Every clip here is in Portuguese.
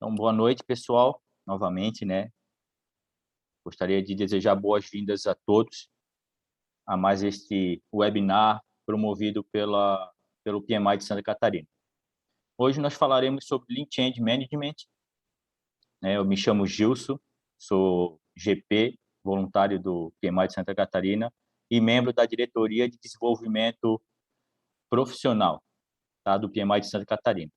Então, boa noite, pessoal, novamente, né? Gostaria de desejar boas-vindas a todos a mais este webinar promovido pelo PMI de Santa Catarina. Hoje nós falaremos sobre Lean Change Management, né? Eu me chamo Gilson, sou GP, voluntário do PMI de Santa Catarina e membro da diretoria de desenvolvimento profissional, tá? Do PMI de Santa Catarina.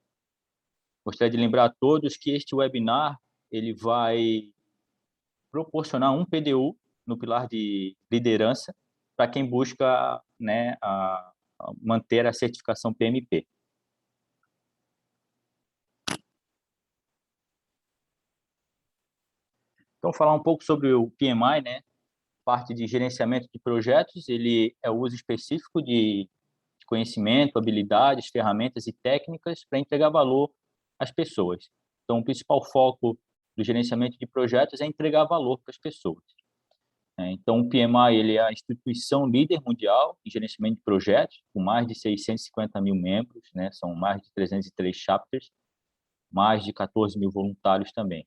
Gostaria de lembrar a todos que este webinar ele vai proporcionar um PDU no pilar de liderança para quem busca, né, manter a certificação PMP. Então, falar um pouco sobre o PMI, né, parte de gerenciamento de projetos, ele é o uso específico de conhecimento, habilidades, ferramentas e técnicas para entregar valor às pessoas. Então, o principal foco do gerenciamento de projetos é entregar valor para as pessoas. Então, o PMI ele é a instituição líder mundial em gerenciamento de projetos, com mais de 650 mil membros, né? São mais de 303 chapters, mais de 14 mil voluntários também.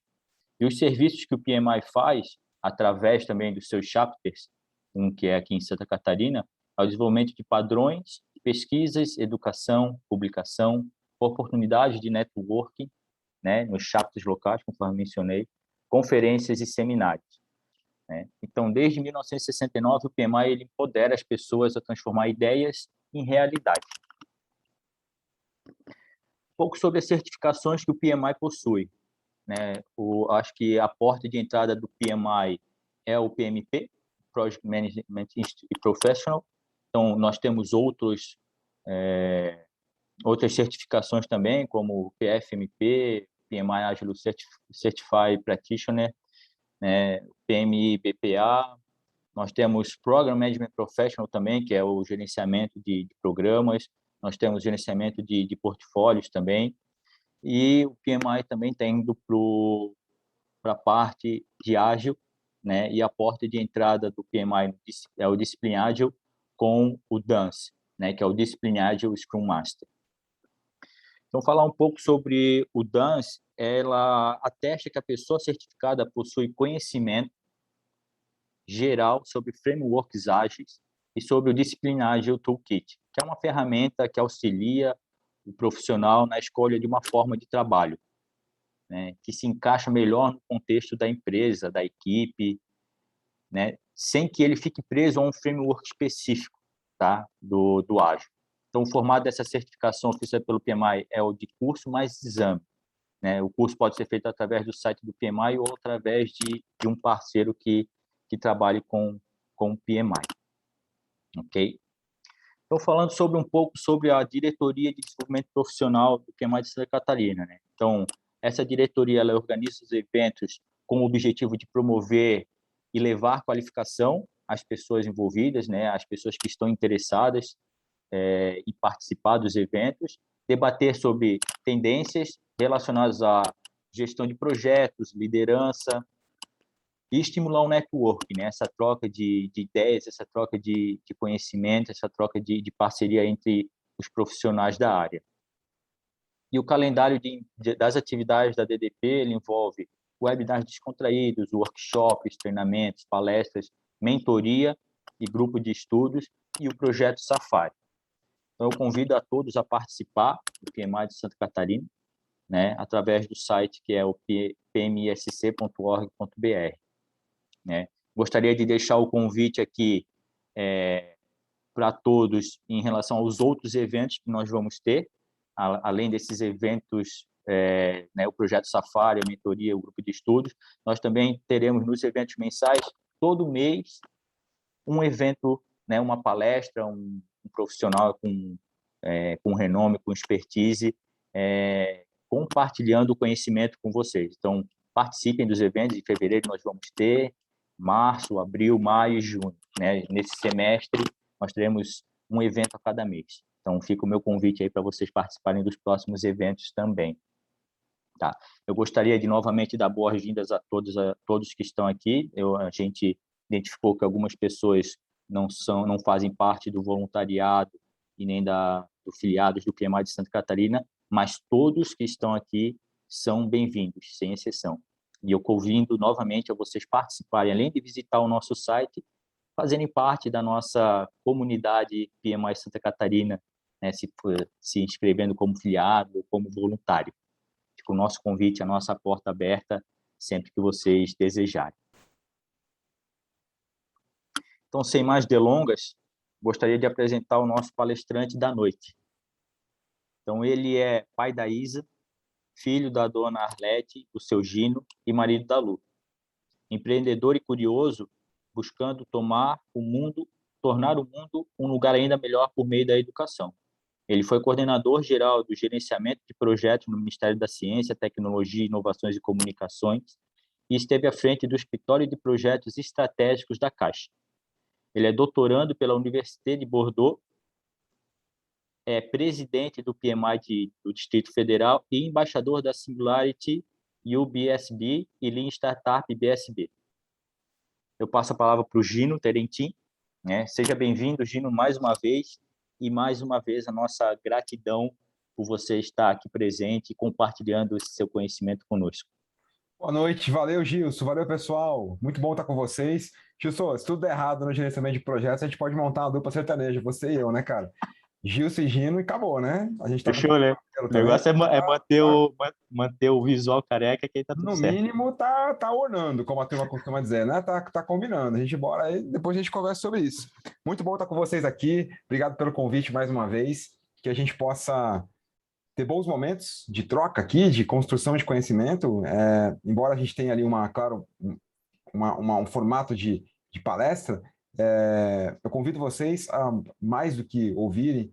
E os serviços que o PMI faz, através também dos seus chapters, um que é aqui em Santa Catarina, é o desenvolvimento de padrões, pesquisas, educação, publicação, oportunidades de networking, né? Nos chapters locais, conforme mencionei, conferências e seminários. Então, desde 1969, o PMI ele empodera as pessoas a transformar ideias em realidade. Um pouco sobre as certificações que o PMI possui. Acho que a porta de entrada do PMI é o PMP, Project Management Institute Professional. Então, nós temos outras certificações também, como o PFMP, PMI Agile Certified Practitioner, né, PMI BPA. Nós temos Program Management Professional também, que é o gerenciamento de programas. Nós temos gerenciamento de portfólios também. E o PMI também está indo para a parte de ágil, né? E a porta de entrada do PMI é o Discipline Agile com o DANCE, né? Que é o Discipline Agile Scrum Master. Então, falar um pouco sobre o DANCE, ela atesta que a pessoa certificada possui conhecimento geral sobre frameworks ágeis e sobre o Discipline Agile Toolkit, que é uma ferramenta que auxilia o profissional na escolha de uma forma de trabalho, né, que se encaixa melhor no contexto da empresa, da equipe, né, sem que ele fique preso a um framework específico, tá, do Ágil. Então, o formato dessa certificação oferecida pelo PMI é o de curso mais exame. Né? O curso pode ser feito através do site do PMI ou através de um parceiro que trabalhe com o PMI. Ok? Então, falando um pouco sobre a diretoria de desenvolvimento profissional do PMI de Santa Catarina. Né? Então, essa diretoria ela organiza os eventos com o objetivo de promover e levar qualificação às pessoas envolvidas, né? Às pessoas que estão interessadas em participar dos eventos, debater sobre tendências relacionadas à gestão de projetos, liderança, e estimular o network, né? Essa troca de ideias, essa troca de conhecimento, essa troca de parceria entre os profissionais da área. E o calendário das atividades da DDP ele envolve webinars descontraídos, workshops, treinamentos, palestras, mentoria e grupo de estudos e o projeto Safari. Então, eu convido a todos a participar do PMI de Santa Catarina, né, através do site que é o pmisc.org.br. Né? Gostaria de deixar o convite aqui para todos em relação aos outros eventos que nós vamos ter, além desses eventos, né, o projeto Safari, a mentoria, o grupo de estudos, nós também teremos nos eventos mensais, todo mês, um evento, né, uma palestra, um profissional com renome, com expertise, compartilhando o conhecimento com vocês. Então, participem dos eventos. Em fevereiro nós vamos ter, março, abril, maio e junho. Né? Nesse semestre, nós teremos um evento a cada mês. Então, fica o meu convite aí para vocês participarem dos próximos eventos também. Tá? Eu gostaria de novamente dar boas-vindas a todos que estão aqui. A gente identificou que algumas pessoas não fazem parte do voluntariado e nem do filiados do PMI de Santa Catarina, mas todos que estão aqui são bem-vindos, sem exceção. E eu convido novamente a vocês participarem, além de visitar o nosso site, fazerem parte da nossa comunidade PMI Santa Catarina, né, se inscrevendo como filiado, como voluntário. Fica o nosso convite, a nossa porta aberta, sempre que vocês desejarem. Então, sem mais delongas, gostaria de apresentar o nosso palestrante da noite. Então, ele é pai da Isa, filho da dona Arlete, do seu Gino e marido da Lu. Empreendedor e curioso, buscando tornar o mundo um lugar ainda melhor por meio da educação. Ele foi coordenador geral do gerenciamento de projetos no Ministério da Ciência, Tecnologia, Inovações e Comunicações e esteve à frente do Escritório de Projetos Estratégicos da Caixa. Ele é doutorando pela Université de Bordeaux, é presidente do PMI do Distrito Federal e embaixador da Singularity UBSB e Lean Startup BSB. Eu passo a palavra para o Gino Terentin, né? Seja bem-vindo, Gino, mais uma vez, e mais uma vez a nossa gratidão por você estar aqui presente e compartilhando esse seu conhecimento conosco. Boa noite, valeu Gilson, valeu pessoal, muito bom estar com vocês. Gilson, se tudo der errado no gerenciamento de projetos, a gente pode montar uma dupla sertaneja, você e eu, né, cara? Gilson e Gino e acabou, né? A gente tá Fechou, né? O negócio é manter o visual careca que aí tá tudo certo. No mínimo tá ornando, como a turma costuma dizer, né? Tá combinando. A gente bora aí, depois a gente conversa sobre isso. Muito bom estar com vocês aqui. Obrigado pelo convite mais uma vez. Que a gente possa ter bons momentos de troca aqui, de construção de conhecimento. Embora a gente tenha ali um formato de palestra, eu convido vocês a mais do que ouvir,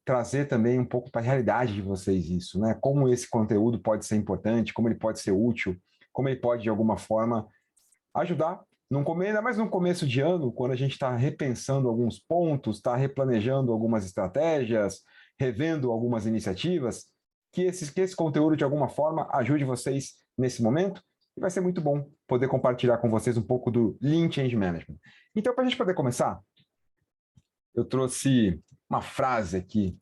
trazer também um pouco para a realidade de vocês isso, né? Como esse conteúdo pode ser importante, como ele pode ser útil, como ele pode, de alguma forma, ajudar, ainda mais no começo de ano, quando a gente está repensando alguns pontos, está replanejando algumas estratégias, revendo algumas iniciativas, que esse conteúdo, de alguma forma, ajude vocês nesse momento, e vai ser muito bom poder compartilhar com vocês um pouco do Lean Change Management. Então, para a gente poder começar, eu trouxe uma frase aqui.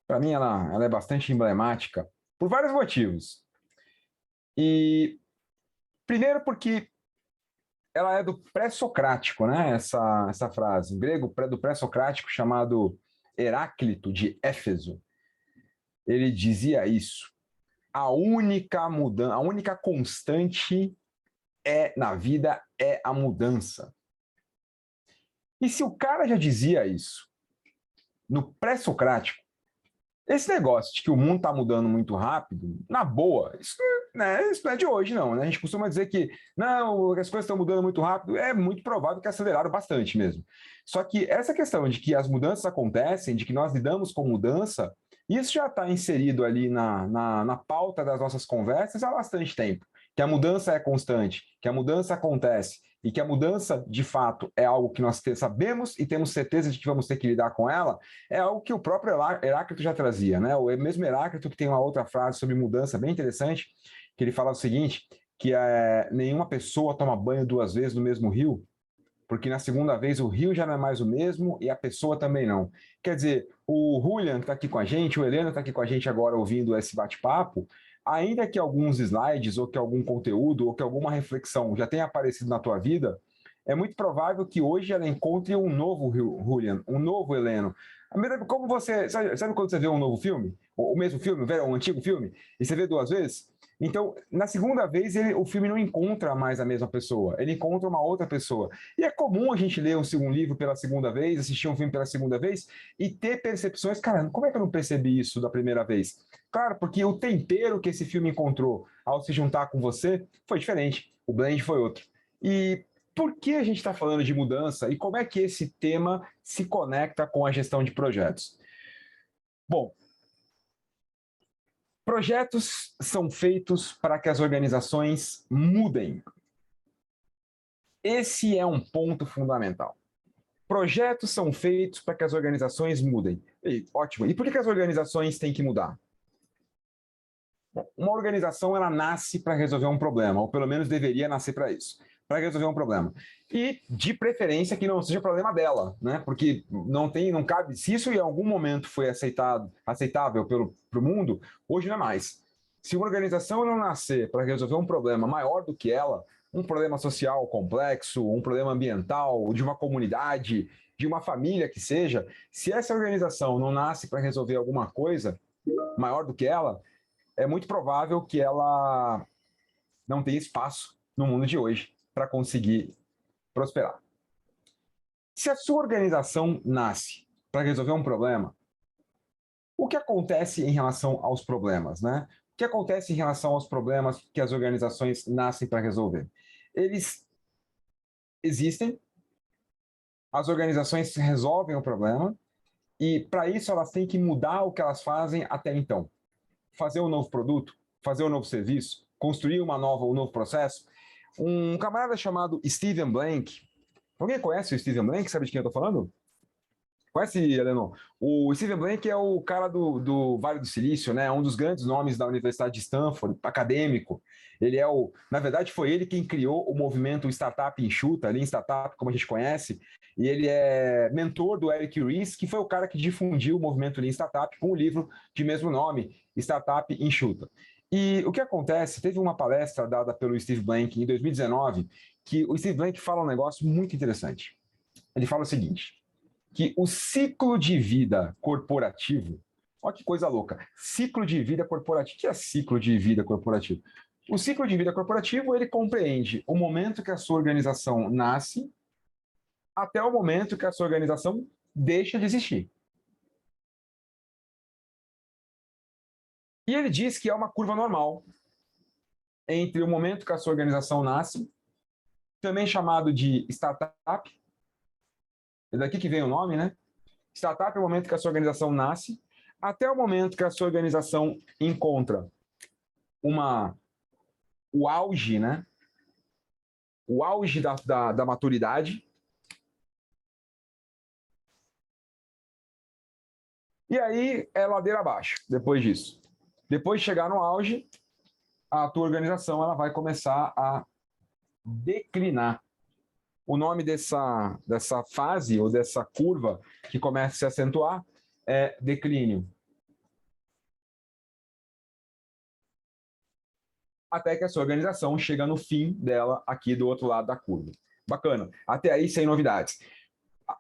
Para mim, ela é bastante emblemática, por vários motivos. E, primeiro, porque ela é do pré-socrático, né? Essa frase, em grego, do pré-socrático, chamado Heráclito de Éfeso. Ele dizia isso: a única constante na vida é a mudança. E se o cara já dizia isso no pré-socrático, esse negócio de que o mundo está mudando muito rápido, na boa, isso não é de hoje, não. Né? A gente costuma dizer que não, as coisas estão mudando muito rápido, é muito provável que aceleraram bastante mesmo. Só que essa questão de que as mudanças acontecem, de que nós lidamos com mudança, isso já está inserido ali na pauta das nossas conversas há bastante tempo. Que a mudança é constante, que a mudança acontece, e que a mudança, de fato, é algo que nós sabemos e temos certeza de que vamos ter que lidar com ela, é algo que o próprio Heráclito já trazia, né? O mesmo Heráclito que tem uma outra frase sobre mudança bem interessante, que ele fala o seguinte, que nenhuma pessoa toma banho 2 vezes no mesmo rio, porque na segunda vez o rio já não é mais o mesmo e a pessoa também não. Quer dizer, o Julian que está aqui com a gente, o Heleno está aqui com a gente agora ouvindo esse bate-papo, ainda que alguns slides, ou que algum conteúdo, ou que alguma reflexão já tenha aparecido na tua vida, é muito provável que hoje ela encontre um novo Julian, um novo Heleno. Como você... Sabe quando você vê um novo filme? O mesmo filme, um antigo filme? E você vê 2 vezes? Então, na segunda vez, o filme não encontra mais a mesma pessoa, ele encontra uma outra pessoa. E é comum a gente ler um livro pela segunda vez, assistir um filme pela segunda vez e ter percepções, cara, como é que eu não percebi isso da primeira vez? Claro, porque o tempero que esse filme encontrou ao se juntar com você foi diferente, o blend foi outro. E por que a gente está falando de mudança e como é que esse tema se conecta com a gestão de projetos? Bom, projetos são feitos para que as organizações mudem. Esse é um ponto fundamental. Projetos são feitos para que as organizações mudem. Ótimo. E por que as organizações têm que mudar? Bom, uma organização ela nasce para resolver um problema, ou pelo menos deveria nascer para isso, para resolver um problema. E, de preferência, que não seja problema dela, né? Porque não cabe, se isso em algum momento foi aceitável para o mundo, hoje não é mais. Se uma organização não nascer para resolver um problema maior do que ela, um problema social complexo, um problema ambiental, de uma comunidade, de uma família que seja, se essa organização não nasce para resolver alguma coisa maior do que ela, é muito provável que ela não tenha espaço no mundo de hoje para conseguir prosperar. Se a sua organização nasce para resolver um problema, o que acontece em relação aos problemas, né? O que acontece em relação aos problemas que as organizações nascem para resolver? Eles existem, as organizações resolvem o problema, e para isso elas têm que mudar o que elas fazem até então. Fazer um novo produto, fazer um novo serviço, construir um novo processo. Um camarada chamado Steven Blank, alguém conhece o Steven Blank? Sabe de quem eu estou falando? Conhece, Heleno? O Steven Blank é o cara do Vale do Silício, né? Um dos grandes nomes da Universidade de Stanford, acadêmico. Ele é na verdade, foi ele quem criou o movimento Startup Enxuta, Lean Startup, como a gente conhece, e ele é mentor do Eric Ries, que foi o cara que difundiu o movimento Lean Startup com o livro de mesmo nome, Startup Enxuta. E o que acontece? Teve uma palestra dada pelo Steve Blank em 2019, que o Steve Blank fala um negócio muito interessante. Ele fala o seguinte: que o ciclo de vida corporativo, olha que coisa louca, ciclo de vida corporativo. O que é ciclo de vida corporativo? O ciclo de vida corporativo, ele compreende o momento que a sua organização nasce até o momento que a sua organização deixa de existir. E ele diz que é uma curva normal entre o momento que a sua organização nasce, também chamado de startup, é daqui que vem o nome, né? Startup é o momento que a sua organização nasce, até o momento que a sua organização encontra o auge, né? O auge da maturidade. E aí é ladeira abaixo, depois disso. Depois de chegar no auge, a tua organização ela vai começar a declinar. O nome dessa fase ou dessa curva que começa a se acentuar é declínio. Até que a sua organização chega no fim dela aqui do outro lado da curva. Bacana. Até aí, sem novidades.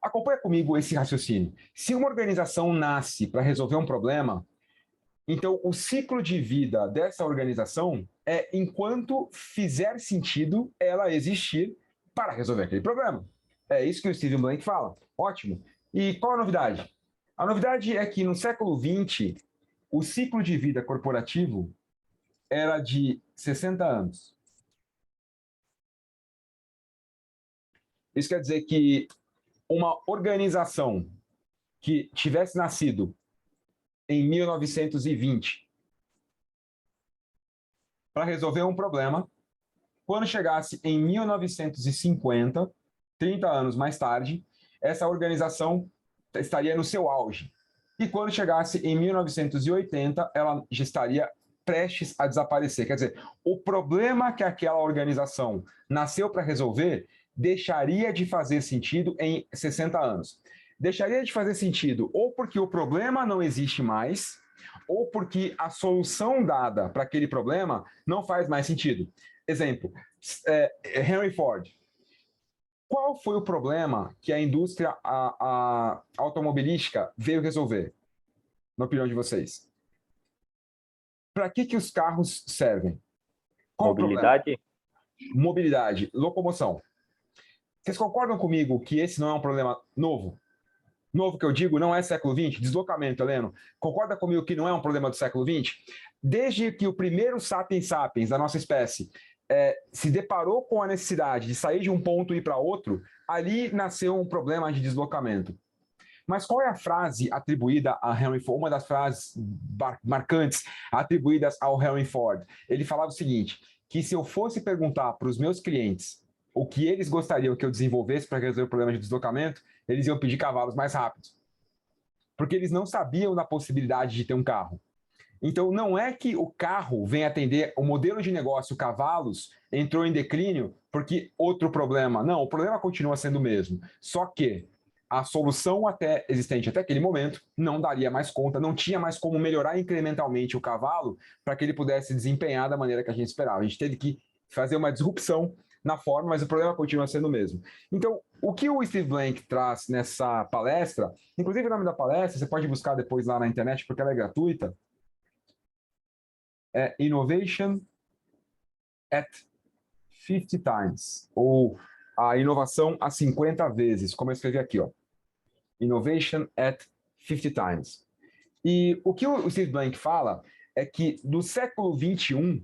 Acompanha comigo esse raciocínio. Se uma organização nasce para resolver um problema, então o ciclo de vida dessa organização é enquanto fizer sentido ela existir para resolver aquele problema. É isso que o Steven Blank fala. Ótimo. E qual a novidade? A novidade é que no século XX, o ciclo de vida corporativo era de 60 anos. Isso quer dizer que uma organização que tivesse nascido em 1920 para resolver um problema, quando chegasse em 1950, 30 anos mais tarde, essa organização estaria no seu auge. E quando chegasse em 1980, ela já estaria prestes a desaparecer. Quer dizer, o problema que aquela organização nasceu para resolver deixaria de fazer sentido em 60 anos. Deixaria de fazer sentido ou porque o problema não existe mais, ou porque a solução dada para aquele problema não faz mais sentido. Exemplo, Henry Ford. Qual foi o problema que a indústria automobilística veio resolver, na opinião de vocês? Para que os carros servem? Qual mobilidade? Mobilidade, locomoção. Vocês concordam comigo que esse não é um problema novo? Novo que eu digo não é século XX, deslocamento, Heleno. Concorda comigo que não é um problema do século XX? Desde que o primeiro sapiens sapiens da nossa espécie se deparou com a necessidade de sair de um ponto e ir para outro, ali nasceu um problema de deslocamento. Mas qual é a frase atribuída a Henry Ford? Uma das frases marcantes atribuídas ao Henry Ford. Ele falava o seguinte, que se eu fosse perguntar para os meus clientes o que eles gostariam que eu desenvolvesse para resolver o problema de deslocamento, eles iam pedir cavalos mais rápidos. Porque eles não sabiam da possibilidade de ter um carro. Então, não é que o carro vem atender o modelo de negócio cavalos entrou em declínio porque outro problema. Não, o problema continua sendo o mesmo. Só que a solução existente até aquele momento não daria mais conta, não tinha mais como melhorar incrementalmente o cavalo para que ele pudesse desempenhar da maneira que a gente esperava. A gente teve que fazer uma disrupção na forma, mas o problema continua sendo o mesmo. Então, o que o Steve Blank traz nessa palestra, inclusive o nome da palestra, você pode buscar depois lá na internet, porque ela é gratuita, é Innovation at 50 times, ou a inovação a 50 vezes, como eu escrevi aqui, ó. Innovation at 50 times. E o que o Steve Blank fala é que do século 21,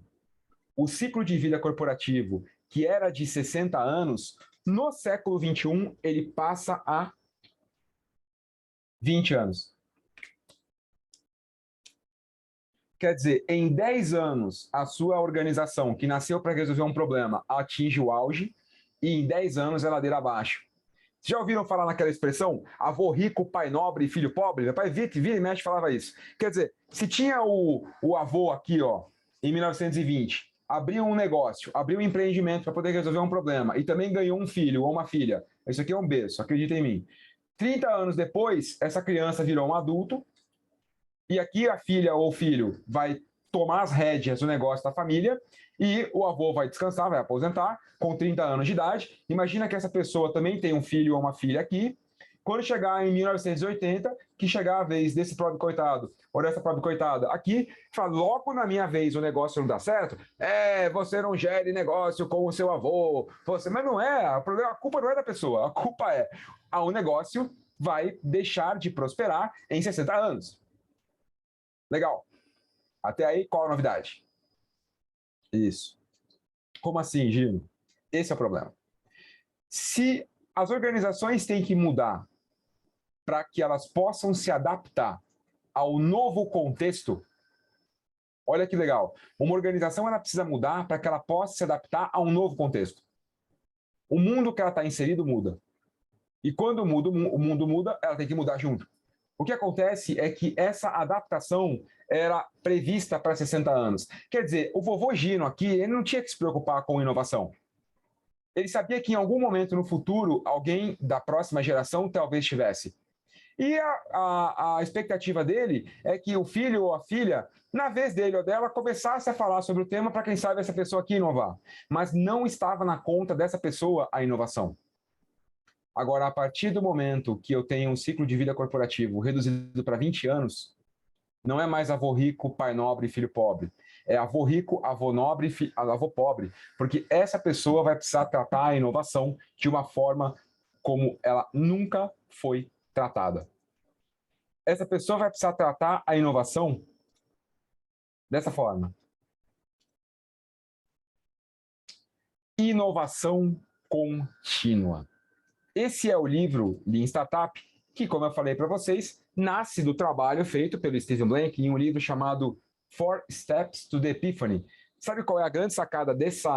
o ciclo de vida corporativo, que era de 60 anos, no século 21, ele passa a 20 anos. Quer dizer, em 10 anos, a sua organização, que nasceu para resolver um problema, atinge o auge, e em 10 anos é ladeira abaixo. Vocês já ouviram falar naquela expressão? Avô rico, pai nobre e filho pobre? Meu pai vira e mexe falava isso. Quer dizer, se tinha o avô aqui, ó, em 1920, abriu um negócio, abriu um empreendimento para poder resolver um problema, e também ganhou um filho ou uma filha. Isso aqui é um berço, acredita em mim. 30 anos depois, essa criança virou um adulto, e aqui a filha ou o filho vai tomar as rédeas do negócio da família e o avô vai descansar, vai aposentar com 30 anos de idade. Imagina que essa pessoa também tem um filho ou uma filha aqui. Quando chegar em 1980, que chegar a vez desse pobre coitado ou dessa pobre coitada aqui, fala, logo na minha vez o negócio não dá certo, você não gere negócio com o seu avô, mas não é, a culpa não é da pessoa, a culpa é, o negócio vai deixar de prosperar em 60 anos. Legal. Até aí, qual a novidade? Isso. Como assim, Gino? Esse é o problema. Se as organizações têm que mudar para que elas possam se adaptar ao novo contexto, olha que legal. Uma organização ela precisa mudar para que ela possa se adaptar a um novo contexto. O mundo que ela está inserido muda. E quando o mundo muda, ela tem que mudar junto. O que acontece é que essa adaptação era prevista para 60 anos. Quer dizer, o vovô Gino aqui, ele não tinha que se preocupar com inovação. Ele sabia que em algum momento no futuro, alguém da próxima geração talvez tivesse. E a expectativa dele é que o filho ou a filha, na vez dele ou dela, começasse a falar sobre o tema para quem sabe essa pessoa aqui inovar. Mas não estava na conta dessa pessoa a inovação. Agora, a partir do momento que eu tenho um ciclo de vida corporativo reduzido para 20 anos, não é mais avô rico, pai nobre e filho pobre. É avô rico, avô nobre e avô pobre. Porque essa pessoa vai precisar tratar a inovação de uma forma como ela nunca foi tratada. Essa pessoa vai precisar tratar a inovação dessa forma. Inovação contínua. Esse é o livro Lean Startup, que, como eu falei para vocês, nasce do trabalho feito pelo Steve Blank em um livro chamado Four Steps to the Epiphany. Sabe qual é a grande sacada desse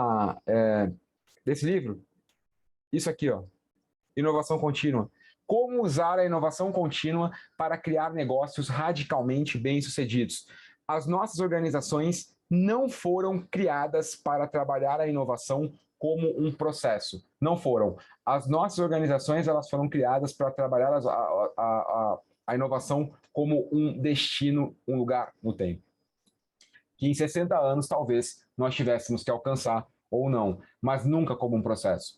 livro? Isso aqui, ó. Inovação contínua. Como usar a inovação contínua para criar negócios radicalmente bem-sucedidos. As nossas organizações não foram criadas para trabalhar a inovação como um processo. Não foram. As nossas organizações elas foram criadas para trabalhar a inovação como um destino, um lugar no tempo. Que em 60 anos, talvez, nós tivéssemos que alcançar ou não, mas nunca como um processo.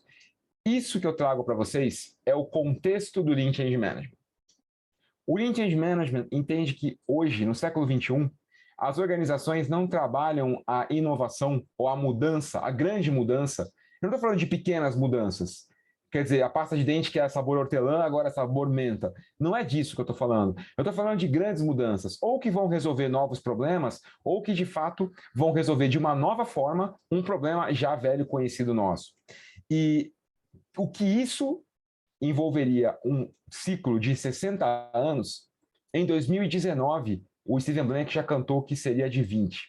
Isso que eu trago para vocês é o contexto do Lean Change Management. O Lean Change Management entende que hoje, no século 21, as organizações não trabalham a inovação ou a mudança, a grande mudança. Eu não estou falando de pequenas mudanças. Quer dizer, a pasta de dente que é sabor hortelã, agora é sabor menta. Não é disso que eu estou falando. Eu estou falando de grandes mudanças, ou que vão resolver novos problemas, ou que, de fato, vão resolver de uma nova forma um problema já velho conhecido nosso. E o que isso envolveria um ciclo de 60 anos, em 2019, o Steve Blank já cantou que seria de 20.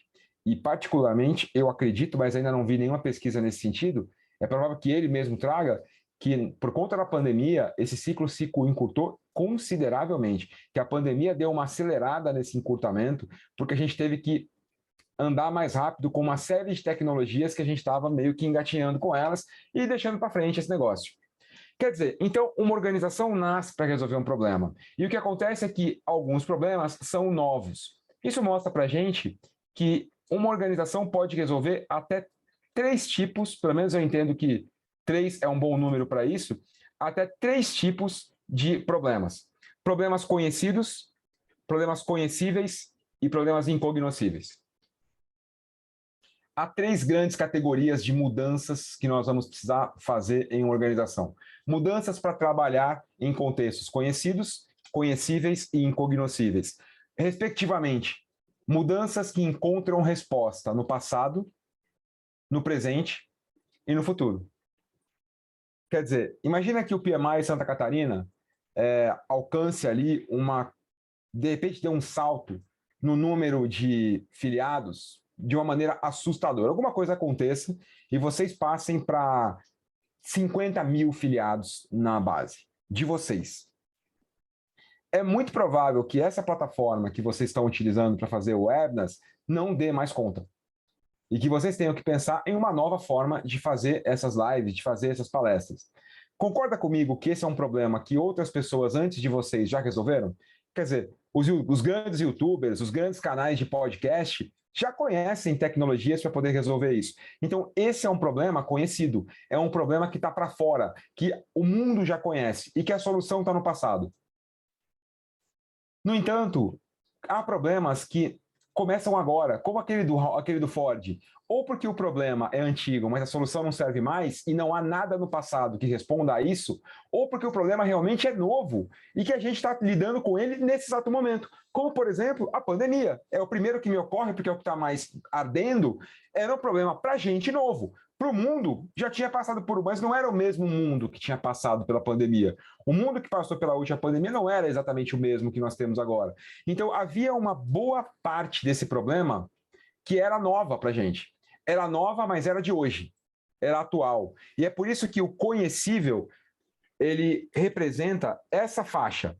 E, particularmente, eu acredito, mas ainda não vi nenhuma pesquisa nesse sentido, é provável que ele mesmo traga que, por conta da pandemia, esse ciclo se encurtou consideravelmente, que a pandemia deu uma acelerada nesse encurtamento, porque a gente teve que andar mais rápido com uma série de tecnologias que a gente estava meio que engatinhando com elas e deixando para frente esse negócio. Quer dizer, então uma organização nasce para resolver um problema. E o que acontece é que alguns problemas são novos. Isso mostra para a gente que uma organização pode resolver até 3 tipos, pelo menos eu entendo que 3 é um bom número para isso, até 3 tipos de problemas. Problemas conhecidos, problemas conhecíveis e problemas incognoscíveis. Há 3 grandes categorias de mudanças que nós vamos precisar fazer em uma organização. Mudanças para trabalhar em contextos conhecidos, conhecíveis e incognoscíveis. Respectivamente, mudanças que encontram resposta no passado, no presente e no futuro. Quer dizer, imagina que o PMI Santa Catarina alcance ali de repente dê um salto no número de filiados de uma maneira assustadora. Alguma coisa aconteça e vocês passem para 50 mil filiados na base de vocês. É muito provável que essa plataforma que vocês estão utilizando para fazer o webinars não dê mais conta. E que vocês tenham que pensar em uma nova forma de fazer essas lives, de fazer essas palestras. Concorda comigo que esse é um problema que outras pessoas antes de vocês já resolveram? Quer dizer, os grandes youtubers, os grandes canais de podcast já conhecem tecnologias para poder resolver isso. Então, esse é um problema conhecido, é um problema que está para fora, que o mundo já conhece e que a solução está no passado. No entanto, há problemas que começam agora, como aquele do Ford, ou porque o problema é antigo, mas a solução não serve mais e não há nada no passado que responda a isso, ou porque o problema realmente é novo e que a gente está lidando com ele nesse exato momento. Como, por exemplo, a pandemia. É o primeiro que me ocorre, porque é o que está mais ardendo, era um problema para a gente novo. Para o mundo, já tinha passado por, mas não era o mesmo mundo que tinha passado pela pandemia. O mundo que passou pela última pandemia não era exatamente o mesmo que nós temos agora. Então, havia uma boa parte desse problema que era nova para a gente. Era nova, mas era de hoje. Era atual. E é por isso que o conhecível, ele representa essa faixa.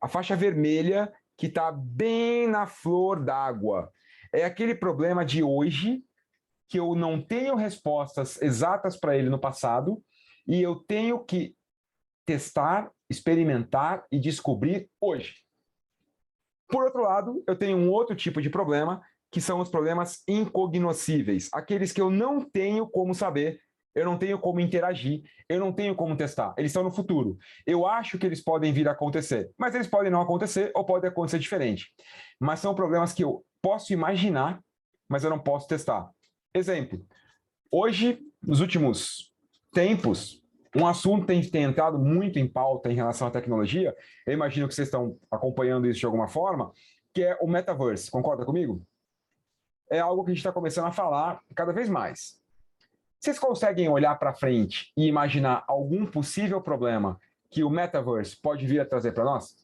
A faixa vermelha que está bem na flor d'água. É aquele problema de hoje que eu não tenho respostas exatas para ele no passado e eu tenho que testar, experimentar e descobrir hoje. Por outro lado, eu tenho um outro tipo de problema, que são os problemas incognoscíveis, aqueles que eu não tenho como saber, eu não tenho como interagir, eu não tenho como testar. Eles estão no futuro. Eu acho que eles podem vir a acontecer, mas eles podem não acontecer ou podem acontecer diferente. Mas são problemas que eu posso imaginar, mas eu não posso testar. Exemplo, hoje, nos últimos tempos, um assunto tem entrado muito em pauta em relação à tecnologia, eu imagino que vocês estão acompanhando isso de alguma forma, que é o metaverse. Concorda comigo? É algo que a gente está começando a falar cada vez mais. Vocês conseguem olhar para frente e imaginar algum possível problema que o metaverse pode vir a trazer para nós?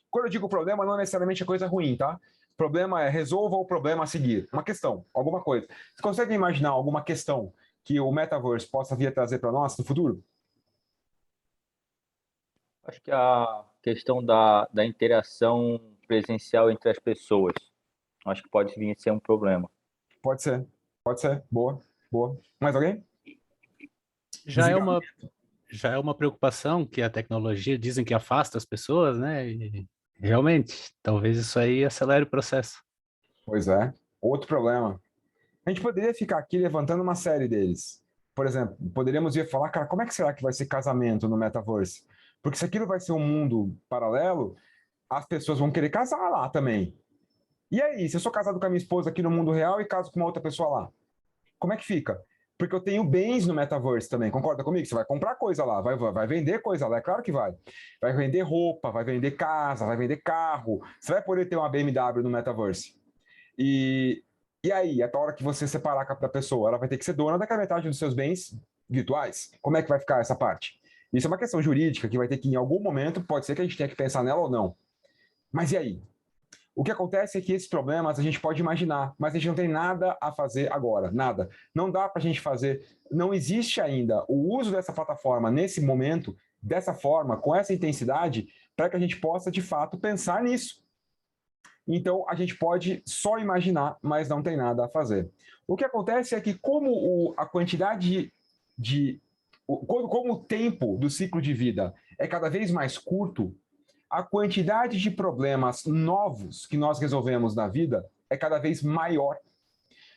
Quando eu digo problema, não necessariamente é coisa ruim, tá? Problema é resolva o problema a seguir. Uma questão, alguma coisa. Você consegue imaginar alguma questão que o metaverse possa vir a trazer para nós no futuro? Acho que a questão da interação presencial entre as pessoas, acho que pode vir a ser um problema. Pode ser, pode ser. Boa, boa. Mais alguém? Já é uma preocupação que a tecnologia dizem que afasta as pessoas, né? E realmente, talvez isso aí acelere o processo. Pois é. Outro problema. A gente poderia ficar aqui levantando uma série deles. Por exemplo, poderíamos ir falar, cara, como é que será que vai ser casamento no metaverse? Porque se aquilo vai ser um mundo paralelo, as pessoas vão querer casar lá também. E aí, se eu sou casado com a minha esposa aqui no mundo real e caso com uma outra pessoa lá, como é que fica? Porque eu tenho bens no metaverse também, concorda comigo? Você vai comprar coisa lá, vai vender coisa lá, é claro que vai. Vai vender roupa, vai vender casa, vai vender carro. Você vai poder ter uma BMW no metaverse. E aí, até a hora que você separar da pessoa, ela vai ter que ser dona daquela metade dos seus bens virtuais. Como é que vai ficar essa parte? Isso é uma questão jurídica que vai ter que, em algum momento, pode ser que a gente tenha que pensar nela ou não. Mas e aí? O que acontece é que esses problemas a gente pode imaginar, mas a gente não tem nada a fazer agora, nada. Não dá para a gente fazer, não existe ainda o uso dessa plataforma nesse momento, dessa forma, com essa intensidade, para que a gente possa, de fato, pensar nisso. Então, a gente pode só imaginar, mas não tem nada a fazer. O que acontece é que, como a quantidade como o tempo do ciclo de vida é cada vez mais curto, a quantidade de problemas novos que nós resolvemos na vida é cada vez maior.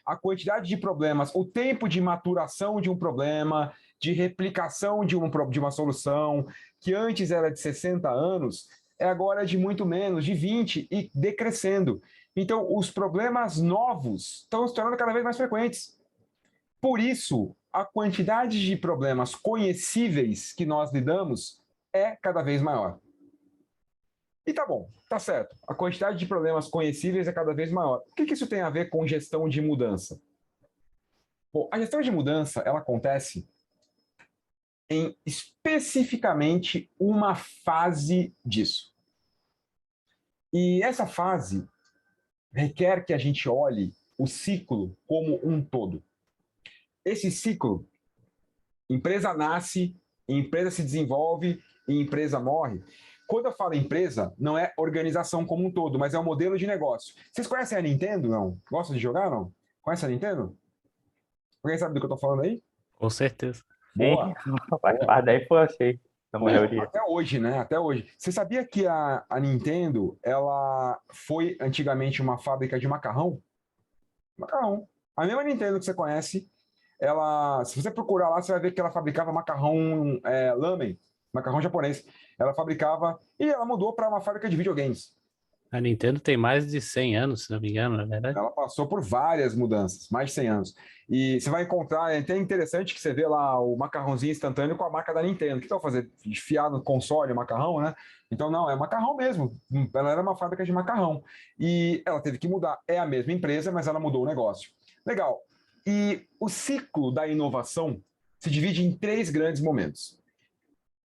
A quantidade de problemas, o tempo de maturação de um problema, de replicação de uma solução, que antes era de 60 anos, é agora de muito menos, de 20 e decrescendo. Então, os problemas novos estão se tornando cada vez mais frequentes. Por isso, a quantidade de problemas conhecíveis que nós lidamos é cada vez maior. E tá bom, tá certo. A quantidade de problemas conhecíveis é cada vez maior. O que isso tem a ver com gestão de mudança? Bom, a gestão de mudança, ela acontece em especificamente uma fase disso. E essa fase requer que a gente olhe o ciclo como um todo. Esse ciclo, empresa nasce, empresa se desenvolve e empresa morre. Quando eu falo empresa, não é organização como um todo, mas é um modelo de negócio. Vocês conhecem a Nintendo, não? Gostam de jogar, não? Conhece a Nintendo? Alguém sabe do que eu tô falando aí? Com certeza. Boa. Faz parte da infância aí. Até hoje, né? Até hoje. Você sabia que a Nintendo, ela foi antigamente uma fábrica de macarrão? Macarrão. A mesma Nintendo que você conhece, ela, se você procurar lá, você vai ver que ela fabricava macarrão lamen, macarrão japonês. Ela fabricava e ela mudou para uma fábrica de videogames. A Nintendo tem mais de 100 anos, se não me engano, na verdade. Ela passou por várias mudanças, mais de 100 anos. E você vai encontrar, é até interessante que você vê lá o macarrãozinho instantâneo com a marca da Nintendo. O que estão fazendo? Enfiar no console o macarrão, né? Então, não, é macarrão mesmo. Ela era uma fábrica de macarrão. E ela teve que mudar. É a mesma empresa, mas ela mudou o negócio. Legal. E o ciclo da inovação se divide em 3 grandes momentos.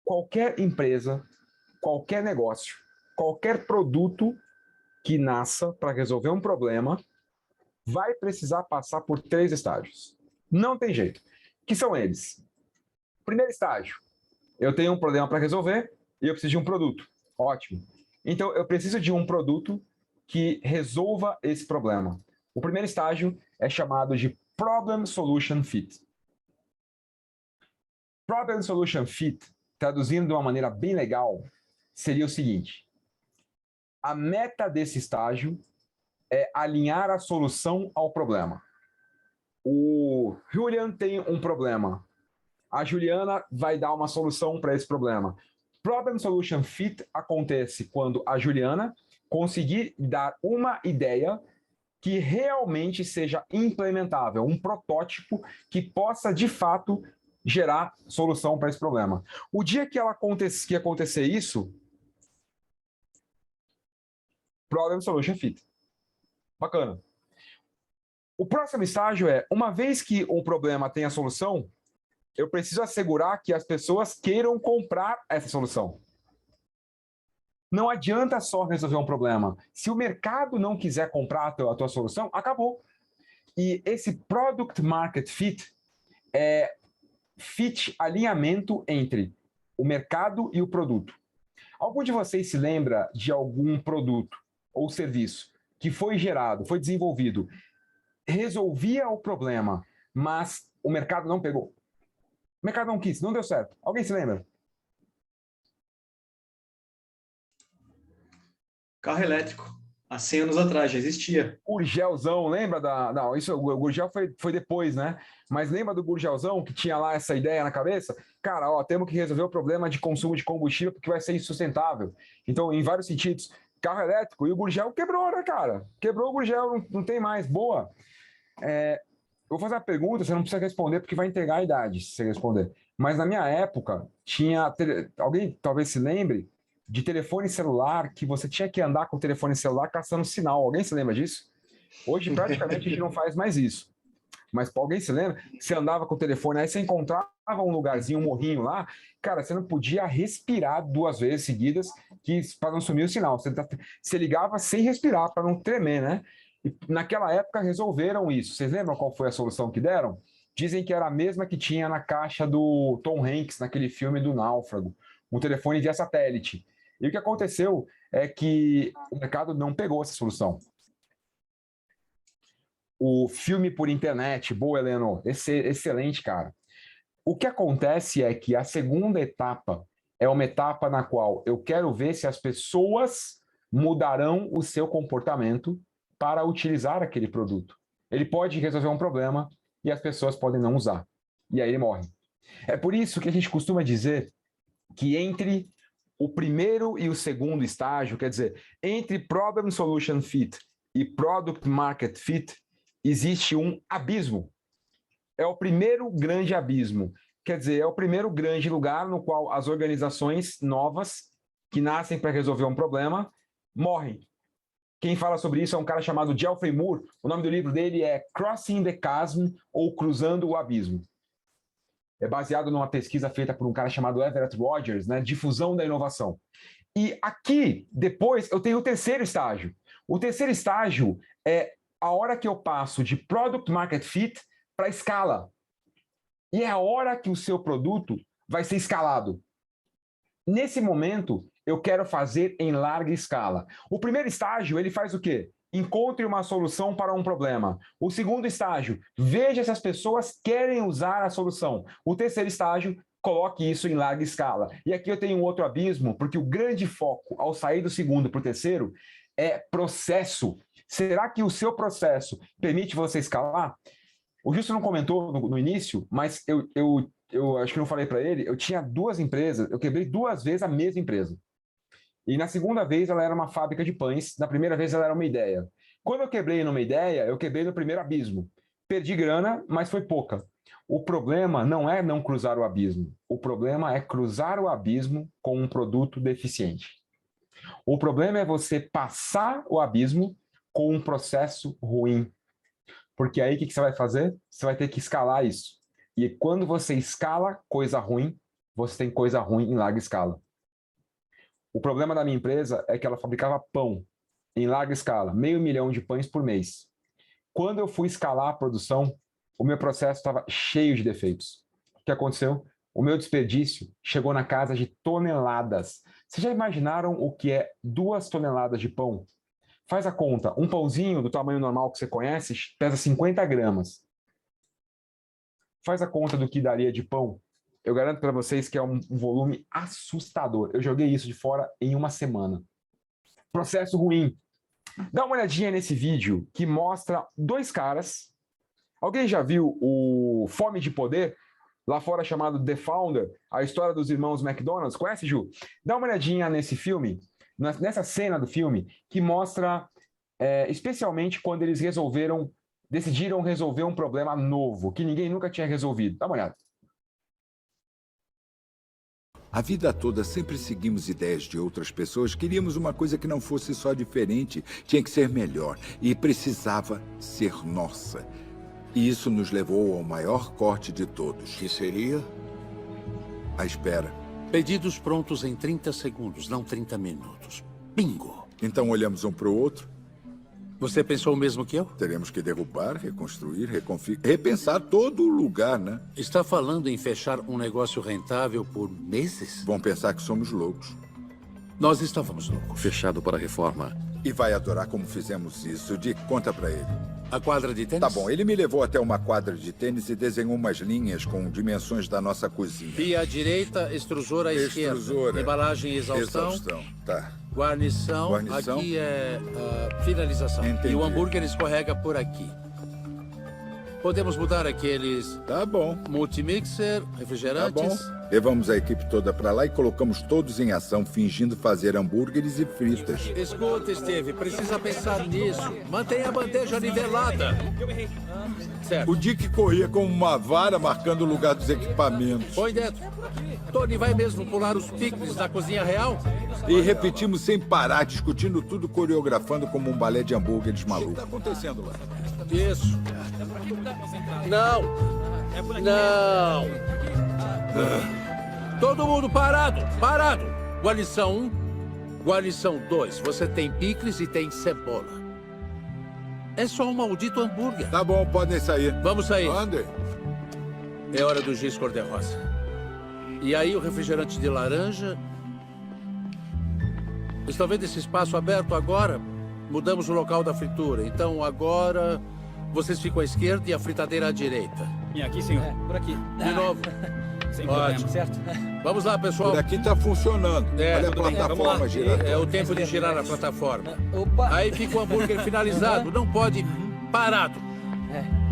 Qualquer empresa, qualquer negócio, qualquer produto que nasça para resolver um problema vai precisar passar por 3 estágios. Não tem jeito. Que são eles? Primeiro estágio, eu tenho um problema para resolver e eu preciso de um produto. Ótimo. Então, eu preciso de um produto que resolva esse problema. O primeiro estágio é chamado de Problem Solution Fit. Problem Solution Fit, traduzindo de uma maneira bem legal, seria o seguinte: a meta desse estágio é alinhar a solução ao problema. O Julian tem um problema. A Juliana vai dar uma solução para esse problema. Problem Solution Fit acontece quando a Juliana conseguir dar uma ideia que realmente seja implementável, um protótipo que possa, de fato, gerar solução para esse problema. O dia que acontecer isso, Problem Solution Fit. Bacana. O próximo estágio é, uma vez que o problema tem a solução, eu preciso assegurar que as pessoas queiram comprar essa solução. Não adianta só resolver um problema. Se o mercado não quiser comprar a tua solução, acabou. E esse Product Market Fit é alinhamento entre o mercado e o produto. Algum de vocês se lembra de algum produto ou serviço que foi gerado, foi desenvolvido, resolvia o problema, mas o mercado não pegou? O mercado não quis, não deu certo. Alguém se lembra? Carro elétrico. Há 100 anos atrás já existia. Gurgelzão, lembra da... Não, isso, o Gurgel foi depois, né? Mas lembra do Gurgelzão que tinha lá essa ideia na cabeça? Cara, ó, temos que resolver o problema de consumo de combustível porque vai ser insustentável. Então, em vários sentidos, carro elétrico. E o Gurgel quebrou, né, cara? Quebrou o Gurgel, não tem mais. Boa. Eu vou fazer uma pergunta, você não precisa responder porque vai entregar a idade se você responder. Mas na minha época, tinha... Alguém talvez se lembre de telefone celular, que você tinha que andar com o telefone celular caçando sinal. Alguém se lembra disso? Hoje, praticamente, a gente não faz mais isso. Mas alguém se lembra? Você andava com o telefone, aí você encontrava um lugarzinho, um morrinho lá, cara, você não podia respirar 2 vezes seguidas para não sumir o sinal. Você ligava sem respirar, para não tremer, né? E naquela época resolveram isso. Vocês lembram qual foi a solução que deram? Dizem que era a mesma que tinha na caixa do Tom Hanks, naquele filme do Náufrago. Um telefone via satélite. E o que aconteceu é que o mercado não pegou essa solução. O filme por internet, boa, Heleno, excelente, cara. O que acontece é que a segunda etapa é uma etapa na qual eu quero ver se as pessoas mudarão o seu comportamento para utilizar aquele produto. Ele pode resolver um problema e as pessoas podem não usar. E aí ele morre. É por isso que a gente costuma dizer que entre o primeiro e o segundo estágio, quer dizer, entre Problem Solution Fit e Product Market Fit, existe um abismo. É o primeiro grande abismo. Quer dizer, é o primeiro grande lugar no qual as organizações novas, que nascem para resolver um problema, morrem. Quem fala sobre isso é um cara chamado Geoffrey Moore. O nome do livro dele é Crossing the Chasm, ou Cruzando o Abismo. É baseado numa pesquisa feita por um cara chamado Everett Rogers, né? Difusão da inovação. E aqui, depois, eu tenho o terceiro estágio. O terceiro estágio é a hora que eu passo de Product Market Fit para escala. E é a hora que o seu produto vai ser escalado. Nesse momento, eu quero fazer em larga escala. O primeiro estágio, ele faz o quê? Encontre uma solução para um problema. O segundo estágio, veja se as pessoas querem usar a solução. O terceiro estágio, coloque isso em larga escala. E aqui eu tenho um outro abismo, porque o grande foco ao sair do segundo para o terceiro é processo. Será que o seu processo permite você escalar? O Gilson não comentou no início, mas eu acho que não falei para ele, eu tinha 2 empresas, eu quebrei 2 vezes a mesma empresa. E na segunda vez ela era uma fábrica de pães, na primeira vez ela era uma ideia. Quando eu quebrei numa ideia, eu quebrei no primeiro abismo. Perdi grana, mas foi pouca. O problema não é não cruzar o abismo, o problema é cruzar o abismo com um produto deficiente. O problema é você passar o abismo com um processo ruim. Porque aí o que você vai fazer? Você vai ter que escalar isso. E quando você escala coisa ruim, você tem coisa ruim em larga escala. O problema da minha empresa é que ela fabricava pão em larga escala, 500 mil de pães por mês. Quando eu fui escalar a produção, o meu processo estava cheio de defeitos. O que aconteceu? O meu desperdício chegou na casa de toneladas. Vocês já imaginaram o que é 2 toneladas de pão? Faz a conta, um pãozinho do tamanho normal que você conhece pesa 50 gramas. Faz a conta do que daria de pão. Eu garanto para vocês que é um volume assustador. Eu joguei isso de fora em uma semana. Processo ruim. Dá uma olhadinha nesse vídeo que mostra 2 caras. Alguém já viu o Fome de Poder? Lá fora chamado The Founder, a história dos irmãos McDonald's. Conhece, Ju? Dá uma olhadinha nesse filme. Nessa cena do filme, que mostra especialmente quando eles decidiram resolver um problema novo, que ninguém nunca tinha resolvido. Dá uma olhada. A vida toda sempre seguimos ideias de outras pessoas, queríamos uma coisa que não fosse só diferente, tinha que ser melhor e precisava ser nossa. E isso nos levou ao maior corte de todos. Que seria? A espera. Pedidos prontos em 30 segundos, não 30 minutos. Bingo! Então olhamos um para o outro. Você pensou o mesmo que eu? Teremos que derrubar, reconstruir, repensar todo o lugar, né? Está falando em fechar um negócio rentável por meses? Vão pensar que somos loucos. Nós estávamos loucos. Fechado para reforma. E vai adorar como fizemos isso. Dick, conta pra ele. A quadra de tênis? Tá bom, ele me levou até uma quadra de tênis e desenhou umas linhas com dimensões da nossa cozinha. Pia à direita, extrusor à esquerda. Embalagem e exaustão. Tá. Guarnição. Aqui é a finalização. Entendi. E o hambúrguer escorrega por aqui. Podemos mudar aqueles... Tá bom. Multimixer, refrigerantes. Tá bom. Levamos a equipe toda pra lá e colocamos todos em ação, fingindo fazer hambúrgueres e fritas. Escuta, Steve, precisa pensar nisso. Mantenha a bandeja nivelada. Certo. O Dick corria como uma vara, marcando o lugar dos equipamentos. Põe dentro. Tony vai mesmo pular os picles na cozinha real? E repetimos sem parar, discutindo tudo, coreografando como um balé de hambúrgueres maluco. O que tá acontecendo lá? Isso. Não. Não. Todo mundo parado. Parado. Guarnição 1. Guarnição 2. Você tem picles e tem cebola. É só um maldito hambúrguer. Tá bom, podem sair. Vamos sair. Andem. É hora do giz cor-de-rosa. E aí o refrigerante de laranja... Estão vendo esse espaço aberto agora? Mudamos o local da fritura. Então agora vocês ficam à esquerda e a fritadeira à direita. E aqui, senhor? Por aqui. De novo. Sem problema, Ótimo. certo? Vamos lá, pessoal. Por aqui tá funcionando. Olha a tudo bem. plataforma girando. É o tempo de girar a plataforma. Opa! Aí fica o hambúrguer finalizado. Não pode parado.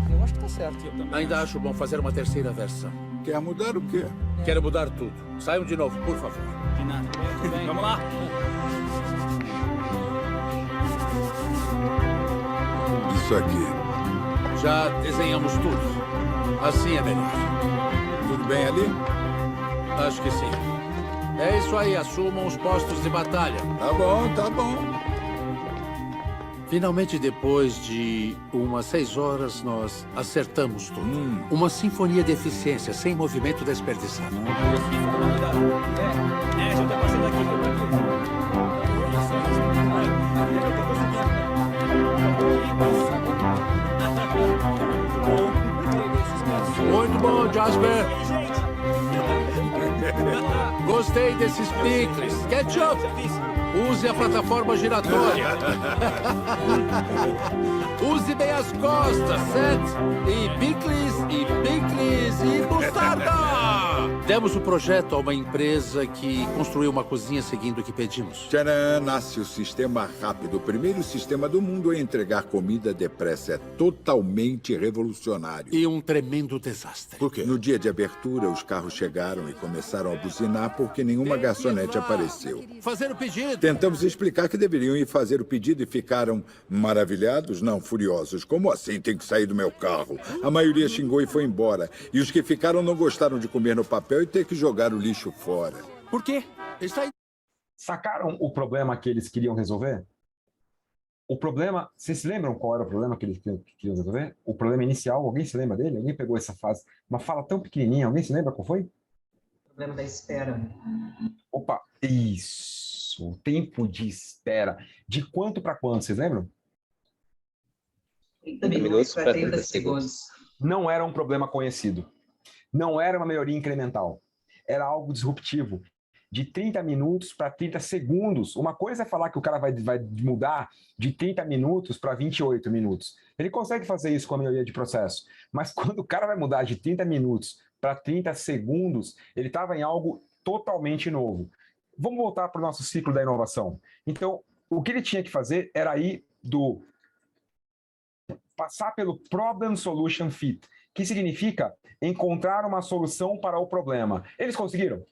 Eu acho que tá certo. Ainda acho bom fazer uma terceira versão. Quer mudar o quê? Quero mudar tudo. Saiam de novo, por favor. De nada. Tudo bem. Vamos lá. Isso aqui. Já desenhamos tudo. Assim é melhor. Tudo bem ali? Acho que sim. É isso aí, assumam os postos de batalha. Tá bom, tá bom. Finalmente, depois de umas 6 horas, nós acertamos tudo. Uma sinfonia de eficiência, sem movimento desperdiçado. Já tá passando aqui. Muito bom, Jasper. Gostei desses picles. Ketchup! Use a plataforma giratória. Use bem as costas, certo? E mostarda! Demos o projeto a uma empresa que construiu uma cozinha seguindo o que pedimos. Tcharam, nasce o sistema rápido. O primeiro sistema do mundo a entregar comida depressa. É totalmente revolucionário. E um tremendo desastre. Por quê? No dia de abertura, os carros chegaram e começaram a buzinar porque nenhuma garçonete apareceu. Fazer o pedido. Tentamos explicar que deveriam ir fazer o pedido e ficaram maravilhados, não furiosos. Como assim tem que sair do meu carro? A maioria xingou e foi embora. E os que ficaram não gostaram de comer no papel e ter que jogar o lixo fora. Por quê? Está aí. Sacaram o problema que eles queriam resolver? O problema, vocês se lembram qual era o problema que eles queriam resolver? O problema inicial, alguém se lembra dele? Alguém pegou essa fase? Uma fala tão pequenininha, alguém se lembra qual foi? O problema da espera. Opa, isso. O tempo de espera. De quanto para quanto, vocês lembram? 30 minutos para 30 segundos. Não era um problema conhecido. Não era uma melhoria incremental. Era algo disruptivo. De 30 minutos para 30 segundos. Uma coisa é falar que o cara vai mudar de 30 minutos para 28 minutos. Ele consegue fazer isso com a melhoria de processo. Mas quando o cara vai mudar de 30 minutos para 30 segundos, ele estava em algo totalmente novo. Vamos voltar para o nosso ciclo da inovação. Então, o que ele tinha que fazer era ir passar pelo Problem Solution Fit, que significa encontrar uma solução para o problema. Eles conseguiram?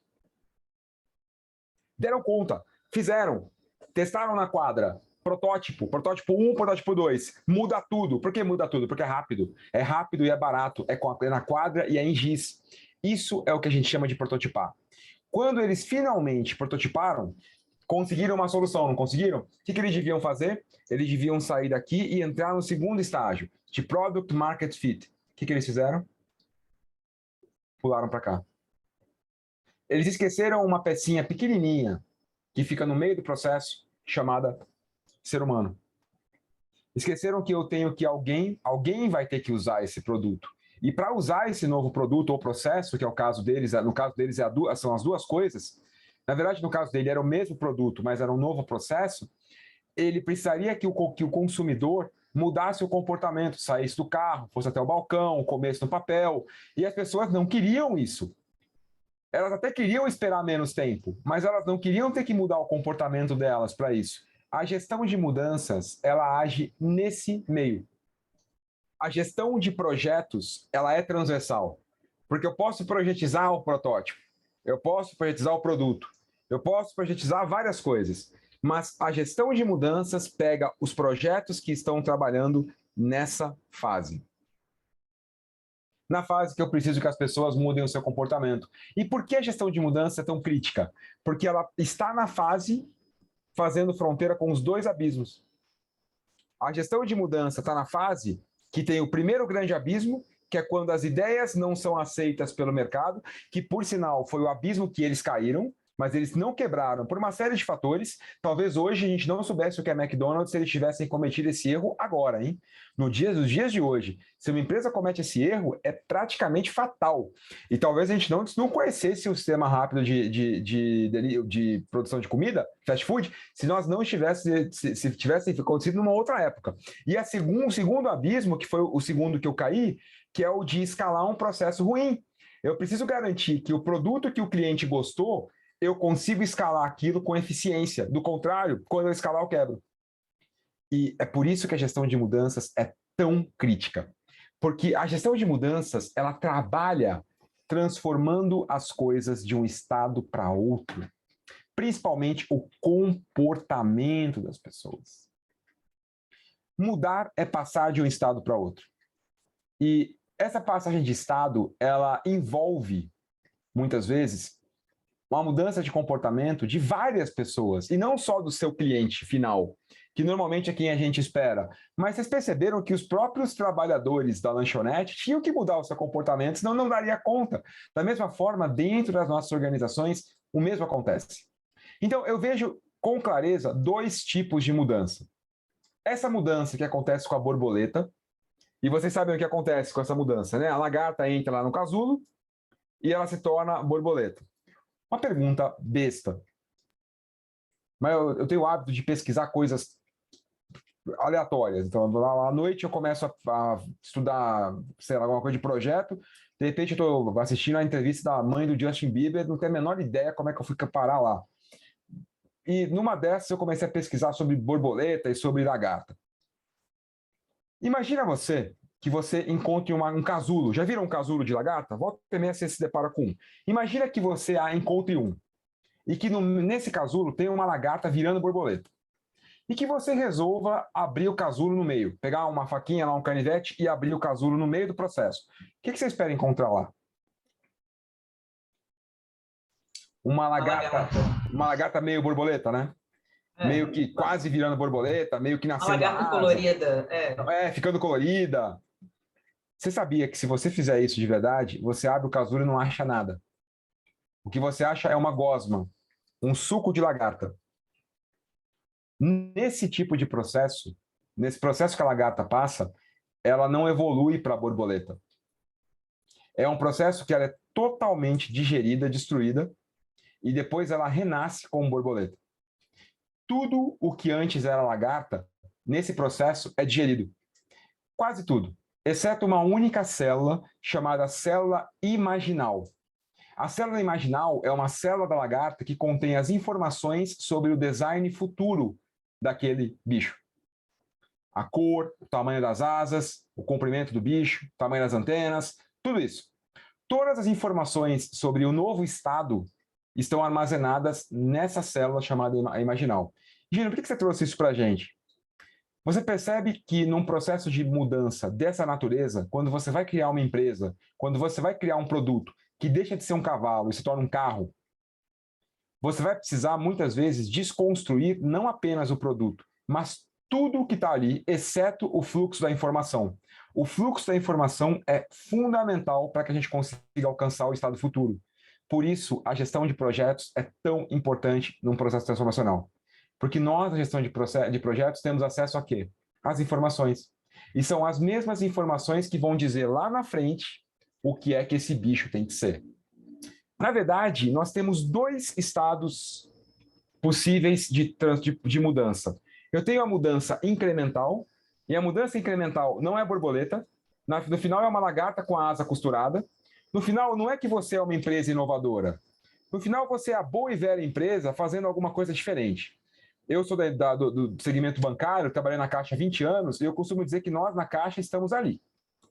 Deram conta, fizeram, testaram na quadra, protótipo 1, protótipo 2, muda tudo. Por que muda tudo? Porque é rápido e é barato, é na quadra e é em giz. Isso é o que a gente chama de prototipar. Quando eles finalmente prototiparam, conseguiram uma solução, não conseguiram? O que eles deviam fazer? Eles deviam sair daqui e entrar no segundo estágio, de Product Market Fit. O que eles fizeram? Pularam para cá. Eles esqueceram uma pecinha pequenininha que fica no meio do processo, chamada ser humano. Esqueceram que eu tenho que alguém vai ter que usar esse produto. E para usar esse novo produto ou processo, que é o caso deles, no caso deles são as duas coisas, na verdade, no caso dele era o mesmo produto, mas era um novo processo, ele precisaria que o consumidor mudasse o comportamento, saísse do carro, fosse até o balcão, comesse no papel, e as pessoas não queriam isso. Elas até queriam esperar menos tempo, mas elas não queriam ter que mudar o comportamento delas para isso. A gestão de mudanças, ela age nesse meio. A gestão de projetos, ela é transversal, porque eu posso projetizar o protótipo, eu posso projetizar o produto, eu posso projetizar várias coisas, mas a gestão de mudanças pega os projetos que estão trabalhando nessa fase. Na fase que eu preciso que as pessoas mudem o seu comportamento. E por que a gestão de mudança é tão crítica? Porque ela está na fase fazendo fronteira com os dois abismos. A gestão de mudança está na fase que tem o primeiro grande abismo, que é quando as ideias não são aceitas pelo mercado, que, por sinal, foi o abismo que eles caíram, mas eles não quebraram por uma série de fatores. Talvez hoje a gente não soubesse o que é McDonald's se eles tivessem cometido esse erro agora, hein? Nos dias de hoje, se uma empresa comete esse erro, é praticamente fatal. E talvez a gente não conhecesse o sistema rápido de produção de comida, fast food, se nós não se tivesse acontecido numa outra época. E o segundo abismo, que foi o segundo que eu caí, que é o de escalar um processo ruim. Eu preciso garantir que o produto que o cliente gostou, eu consigo escalar aquilo com eficiência. Do contrário, quando eu escalar, eu quebro. E é por isso que a gestão de mudanças é tão crítica. Porque a gestão de mudanças, ela trabalha transformando as coisas de um estado para outro. Principalmente o comportamento das pessoas. Mudar é passar de um estado para outro. E essa passagem de estado, ela envolve, muitas vezes, uma mudança de comportamento de várias pessoas, e não só do seu cliente final, que normalmente é quem a gente espera. Mas vocês perceberam que os próprios trabalhadores da lanchonete tinham que mudar o seu comportamento, senão não daria conta. Da mesma forma, dentro das nossas organizações, o mesmo acontece. Então, eu vejo com clareza 2 tipos de mudança. Essa mudança que acontece com a borboleta, e vocês sabem o que acontece com essa mudança, né? A lagarta entra lá no casulo e ela se torna borboleta. Uma pergunta besta. Mas eu tenho o hábito de pesquisar coisas aleatórias. Então, à noite eu começo a estudar, sei lá, alguma coisa de projeto. De repente eu estou assistindo a entrevista da mãe do Justin Bieber, não tenho a menor ideia como é que eu fui parar lá. E numa dessas eu comecei a pesquisar sobre borboleta e sobre lagarta. Imagina que você encontre um casulo. Já viram um casulo de lagarta? Volta e meia você se depara com um. Imagina que você encontre um. E que nesse casulo tem uma lagarta virando borboleta. E que você resolva abrir o casulo no meio. Pegar uma faquinha, lá, um canivete e abrir o casulo no meio do processo. O que você espera encontrar lá? Uma lagarta meio borboleta, né? Meio que quase virando borboleta, meio que nascendo. Uma lagarta colorida. Ficando colorida. Você sabia que se você fizer isso de verdade, você abre o casulo e não acha nada. O que você acha é uma gosma, um suco de lagarta. Nesse tipo de processo, nesse processo que a lagarta passa, ela não evolui para a borboleta. É um processo que ela é totalmente digerida, destruída, e depois ela renasce como borboleta. Tudo o que antes era lagarta, nesse processo, é digerido. Quase tudo, exceto uma única célula chamada célula imaginal. A célula imaginal é uma célula da lagarta que contém as informações sobre o design futuro daquele bicho. A cor, o tamanho das asas, o comprimento do bicho, o tamanho das antenas, tudo isso. Todas as informações sobre o novo estado estão armazenadas nessa célula chamada imaginal. Gino, por que você trouxe isso para a gente? Você percebe que num processo de mudança dessa natureza, quando você vai criar uma empresa, quando você vai criar um produto que deixa de ser um cavalo e se torna um carro, você vai precisar, muitas vezes, desconstruir não apenas o produto, mas tudo o que está ali, exceto o fluxo da informação. O fluxo da informação é fundamental para que a gente consiga alcançar o estado futuro. Por isso, a gestão de projetos é tão importante num processo transformacional. Porque nós, na gestão de projetos, temos acesso a quê? Às informações. E são as mesmas informações que vão dizer lá na frente o que é que esse bicho tem que ser. Na verdade, nós temos 2 estados possíveis de mudança. Eu tenho a mudança incremental, e a mudança incremental não é borboleta. No final é uma lagarta com a asa costurada. No final, não é que você é uma empresa inovadora. No final, você é a boa e velha empresa fazendo alguma coisa diferente. Eu sou do segmento bancário, trabalhei na Caixa há 20 anos, e eu costumo dizer que nós, na Caixa, estamos ali.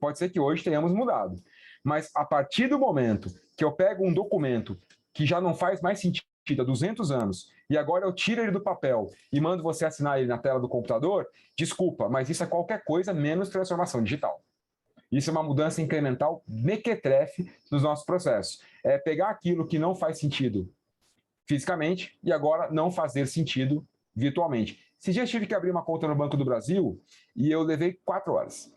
Pode ser que hoje tenhamos mudado. Mas, a partir do momento que eu pego um documento que já não faz mais sentido há 200 anos, e agora eu tiro ele do papel e mando você assinar ele na tela do computador, desculpa, mas isso é qualquer coisa menos transformação digital. Isso é uma mudança incremental mequetrefe nos nossos processos. É pegar aquilo que não faz sentido fisicamente e agora não fazer sentido virtualmente. Esses dias tive que abrir uma conta no Banco do Brasil e eu levei 4 horas.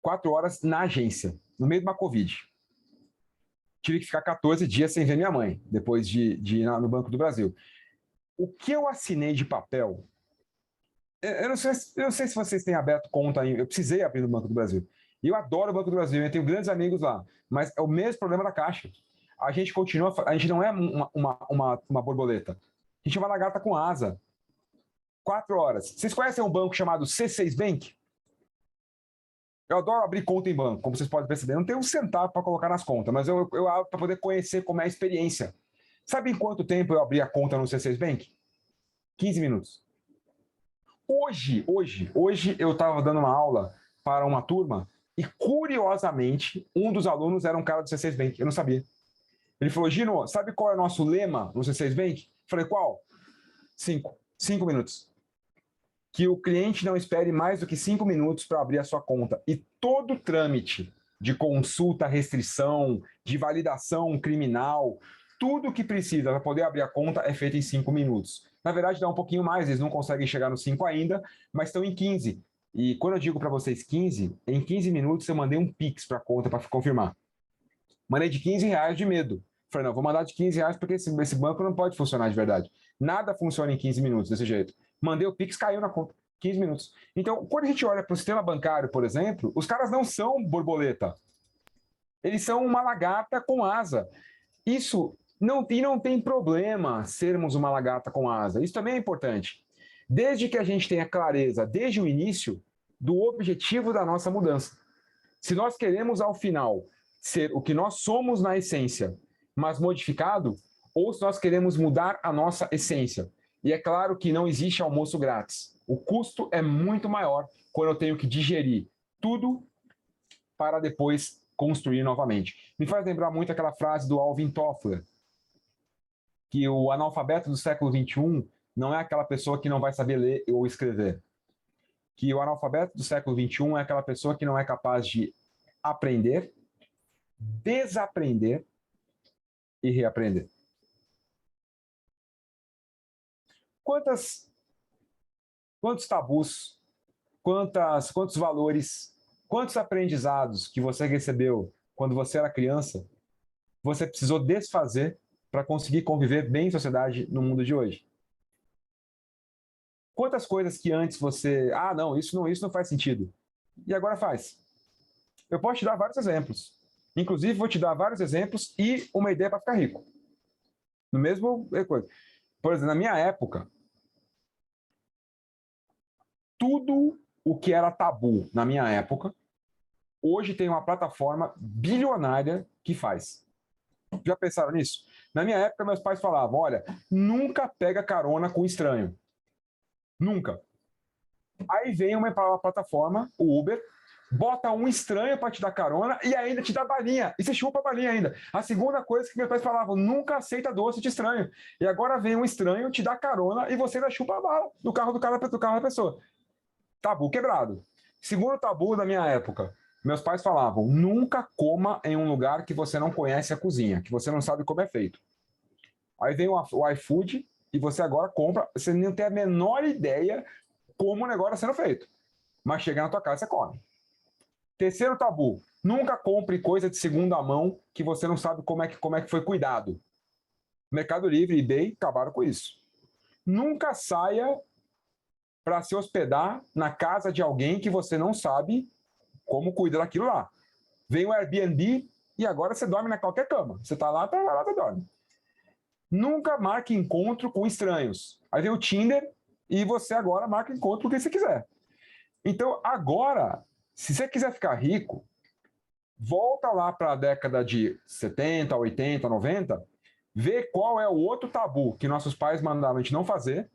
4 horas na agência, no meio de uma Covid. tive que ficar 14 dias sem ver minha mãe, depois de ir no Banco do Brasil. O que eu assinei de papel, eu não sei se vocês têm aberto conta, eu precisei abrir no Banco do Brasil. E eu adoro o Banco do Brasil, eu tenho grandes amigos lá, mas é o mesmo problema da Caixa. A gente não é uma borboleta, a gente é uma lagarta com asa. 4 horas. Vocês conhecem um banco chamado C6 Bank? Eu adoro abrir conta em banco, como vocês podem perceber. Eu não tenho um centavo para colocar nas contas, mas eu abro para poder conhecer como é a experiência. Sabe em quanto tempo eu abri a conta no C6 Bank? 15 minutos. Hoje eu estava dando uma aula para uma turma e, curiosamente, um dos alunos era um cara do C6 Bank. Eu não sabia. Ele falou, Gino, sabe qual é o nosso lema no C6 Bank? Falei, qual? 5 minutos. Que o cliente não espere mais do que 5 minutos para abrir a sua conta. E todo trâmite de consulta, restrição, de validação criminal, tudo que precisa para poder abrir a conta é feito em 5 minutos. Na verdade, dá um pouquinho mais, eles não conseguem chegar nos 5 ainda, mas estão em 15. E quando eu digo para vocês 15, em 15 minutos eu mandei um Pix para a conta para confirmar. Mandei de R$15 de medo. Falei, não, vou mandar de R$15 porque esse banco não pode funcionar de verdade. Nada funciona em 15 minutos desse jeito. Mandei o Pix, caiu na conta. 15 minutos. Então, quando a gente olha para o sistema bancário, por exemplo, os caras não são borboleta. Eles são uma lagarta com asa. Isso não tem problema sermos uma lagarta com asa. Isso também é importante. Desde que a gente tenha clareza, desde o início, do objetivo da nossa mudança. Se nós queremos, ao final, ser o que nós somos na essência, mas modificado, ou se nós queremos mudar a nossa essência. E é claro que não existe almoço grátis. O custo é muito maior quando eu tenho que digerir tudo para depois construir novamente. Me faz lembrar muito aquela frase do Alvin Toffler, que o analfabeto do século XXI não é aquela pessoa que não vai saber ler ou escrever. Que o analfabeto do século XXI é aquela pessoa que não é capaz de aprender, desaprender e reaprender. Quantos tabus, quantos valores, quantos aprendizados que você recebeu quando você era criança, você precisou desfazer para conseguir conviver bem em sociedade no mundo de hoje? Quantas coisas que antes você... não, isso não faz sentido. E agora faz. Eu posso te dar vários exemplos. Inclusive, vou te dar vários exemplos e uma ideia para ficar rico. No mesmo coisa. Por exemplo, na minha época, tudo o que era tabu na minha época, hoje tem uma plataforma bilionária que faz. Já pensaram nisso? Na minha época, meus pais falavam, olha, nunca pega carona com estranho. Nunca. Aí vem uma plataforma, o Uber, bota um estranho para te dar carona e ainda te dá balinha. E você chupa a balinha ainda. A segunda coisa que meus pais falavam, nunca aceita doce de estranho. E agora vem um estranho, te dá carona e você ainda chupa a bala do carro da pessoa. Tabu quebrado. Segundo tabu da minha época, meus pais falavam, nunca coma em um lugar que você não conhece a cozinha, que você não sabe como é feito. Aí vem o iFood e você agora compra, você não tem a menor ideia como o negócio está sendo feito. Mas chega na tua casa, você come. Terceiro tabu, nunca compre coisa de segunda mão que você não sabe como é que foi cuidado. Mercado Livre e eBay acabaram com isso. Nunca saia para se hospedar na casa de alguém que você não sabe como cuida daquilo lá. Vem o Airbnb e agora você dorme na qualquer cama. Você está lá, você dorme. Nunca marque encontro com estranhos. Aí vem o Tinder e você agora marca encontro com quem você quiser. Então, agora, se você quiser ficar rico, volta lá para a década de 70, 80, 90, vê qual é o outro tabu que nossos pais mandavam a gente não fazer,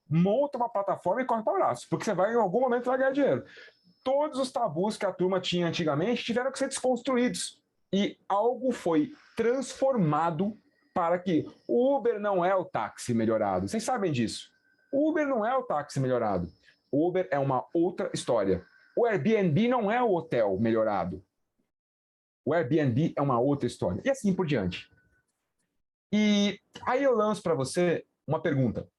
monta uma plataforma e corre para o braço, porque você vai, em algum momento, vai ganhar dinheiro. Todos os tabus que a turma tinha antigamente tiveram que ser desconstruídos. E algo foi transformado para que o Uber não é o táxi melhorado. Vocês sabem disso. O Uber não é o táxi melhorado. O Uber é uma outra história. O Airbnb não é o hotel melhorado. O Airbnb é uma outra história. E assim por diante. E aí eu lanço para você uma pergunta. Pra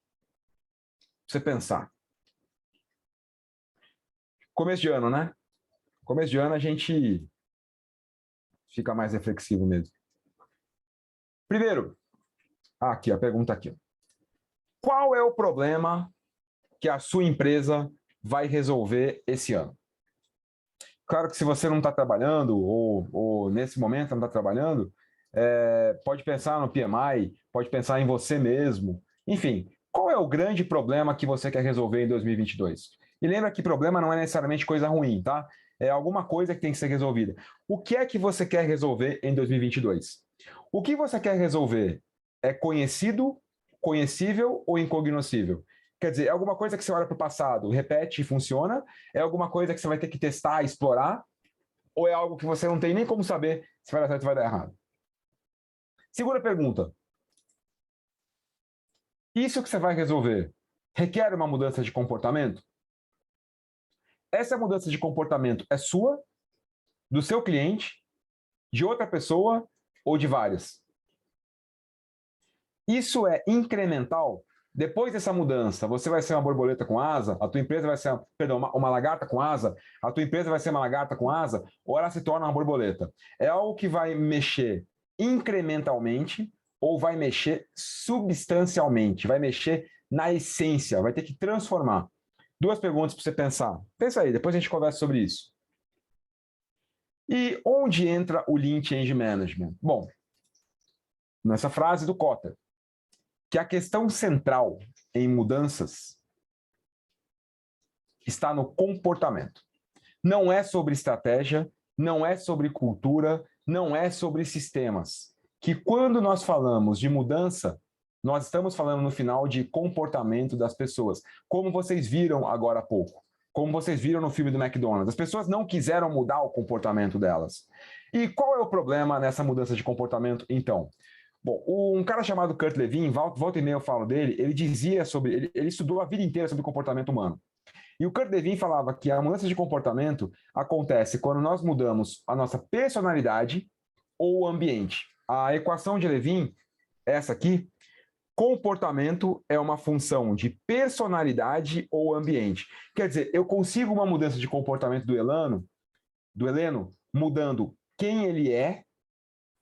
você pensar. Começo de ano, né? Começo de ano a gente fica mais reflexivo mesmo. Primeiro, aqui, a pergunta aqui. Qual é o problema que a sua empresa vai resolver esse ano? Claro que se você não está trabalhando, ou nesse momento não está trabalhando, pode pensar no PMI, pode pensar em você mesmo. Enfim, qual é o grande problema que você quer resolver em 2022? E lembra que problema não é necessariamente coisa ruim, tá? É alguma coisa que tem que ser resolvida. O que é que você quer resolver em 2022? O que você quer resolver é conhecido, conhecível ou incognoscível? Quer dizer, é alguma coisa que você olha para o passado, repete e funciona? É alguma coisa que você vai ter que testar, explorar? Ou é algo que você não tem nem como saber se vai dar certo ou vai dar errado? Segunda pergunta. Isso que você vai resolver requer uma mudança de comportamento? Essa mudança de comportamento é sua, do seu cliente, de outra pessoa ou de várias? Isso é incremental? Depois dessa mudança, você vai ser uma borboleta com asa, a tua empresa vai ser, uma lagarta com asa, a tua empresa vai ser uma lagarta com asa, ou ela se torna uma borboleta? É algo que vai mexer incrementalmente ou vai mexer substancialmente, vai mexer na essência, vai ter que transformar. Duas perguntas para você pensar. Pensa aí, depois a gente conversa sobre isso. E onde entra o Lean Change Management? Bom, nessa frase do Kotter, que a questão central em mudanças está no comportamento. Não é sobre estratégia, não é sobre cultura, não é sobre sistemas. Que quando nós falamos de mudança, nós estamos falando no final de comportamento das pessoas. Como vocês viram agora há pouco. Como vocês viram no filme do McDonald's. As pessoas não quiseram mudar o comportamento delas. E qual é o problema nessa mudança de comportamento, então? Bom, um cara chamado Kurt Lewin, volta e meia eu falo dele, ele dizia sobre... Ele estudou a vida inteira sobre comportamento humano. E o Kurt Lewin falava que a mudança de comportamento acontece quando nós mudamos a nossa personalidade ou o ambiente. A equação de Lewin, essa aqui, comportamento é uma função de personalidade ou ambiente. Quer dizer, eu consigo uma mudança de comportamento do Heleno, mudando quem ele é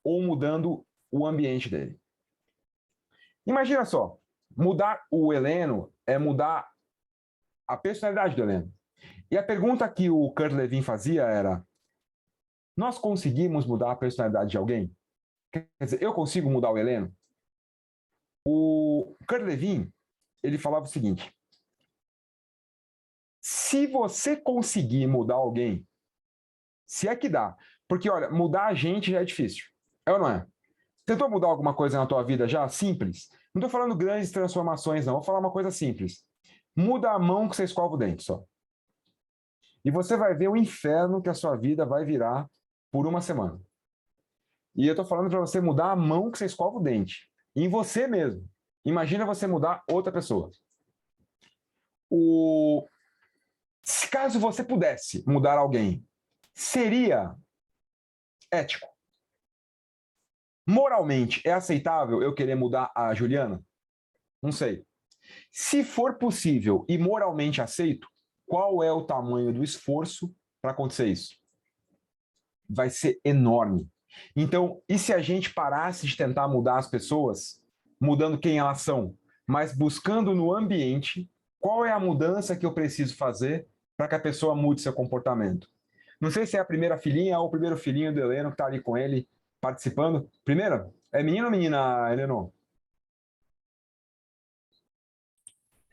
ou mudando o ambiente dele. Imagina só, mudar o Heleno é mudar a personalidade do Heleno. E a pergunta que o Kurt Lewin fazia era: nós conseguimos mudar a personalidade de alguém? Quer dizer, eu consigo mudar o Heleno? O Kurt Lewin, ele falava o seguinte: se você conseguir mudar alguém, se é que dá, porque olha, mudar a gente já é difícil, é ou não é? Tentou mudar alguma coisa na tua vida já? Simples. Não estou falando grandes transformações, não. Vou falar uma coisa simples. Muda a mão que você escova o dente só. E você vai ver o inferno que a sua vida vai virar por uma semana. E eu estou falando para você mudar a mão que você escova o dente. Em você mesmo. Imagina você mudar outra pessoa. Se caso você pudesse mudar alguém, seria ético? Moralmente, é aceitável eu querer mudar a Juliana? Não sei. Se for possível e moralmente aceito, qual é o tamanho do esforço para acontecer isso? Vai ser enorme. Então, e se a gente parasse de tentar mudar as pessoas, mudando quem elas são, mas buscando no ambiente qual é a mudança que eu preciso fazer para que a pessoa mude seu comportamento? Não sei se é a primeira filhinha ou o primeiro filhinho do Heleno que está ali com ele, participando. Primeira? É menino ou menina, Heleno?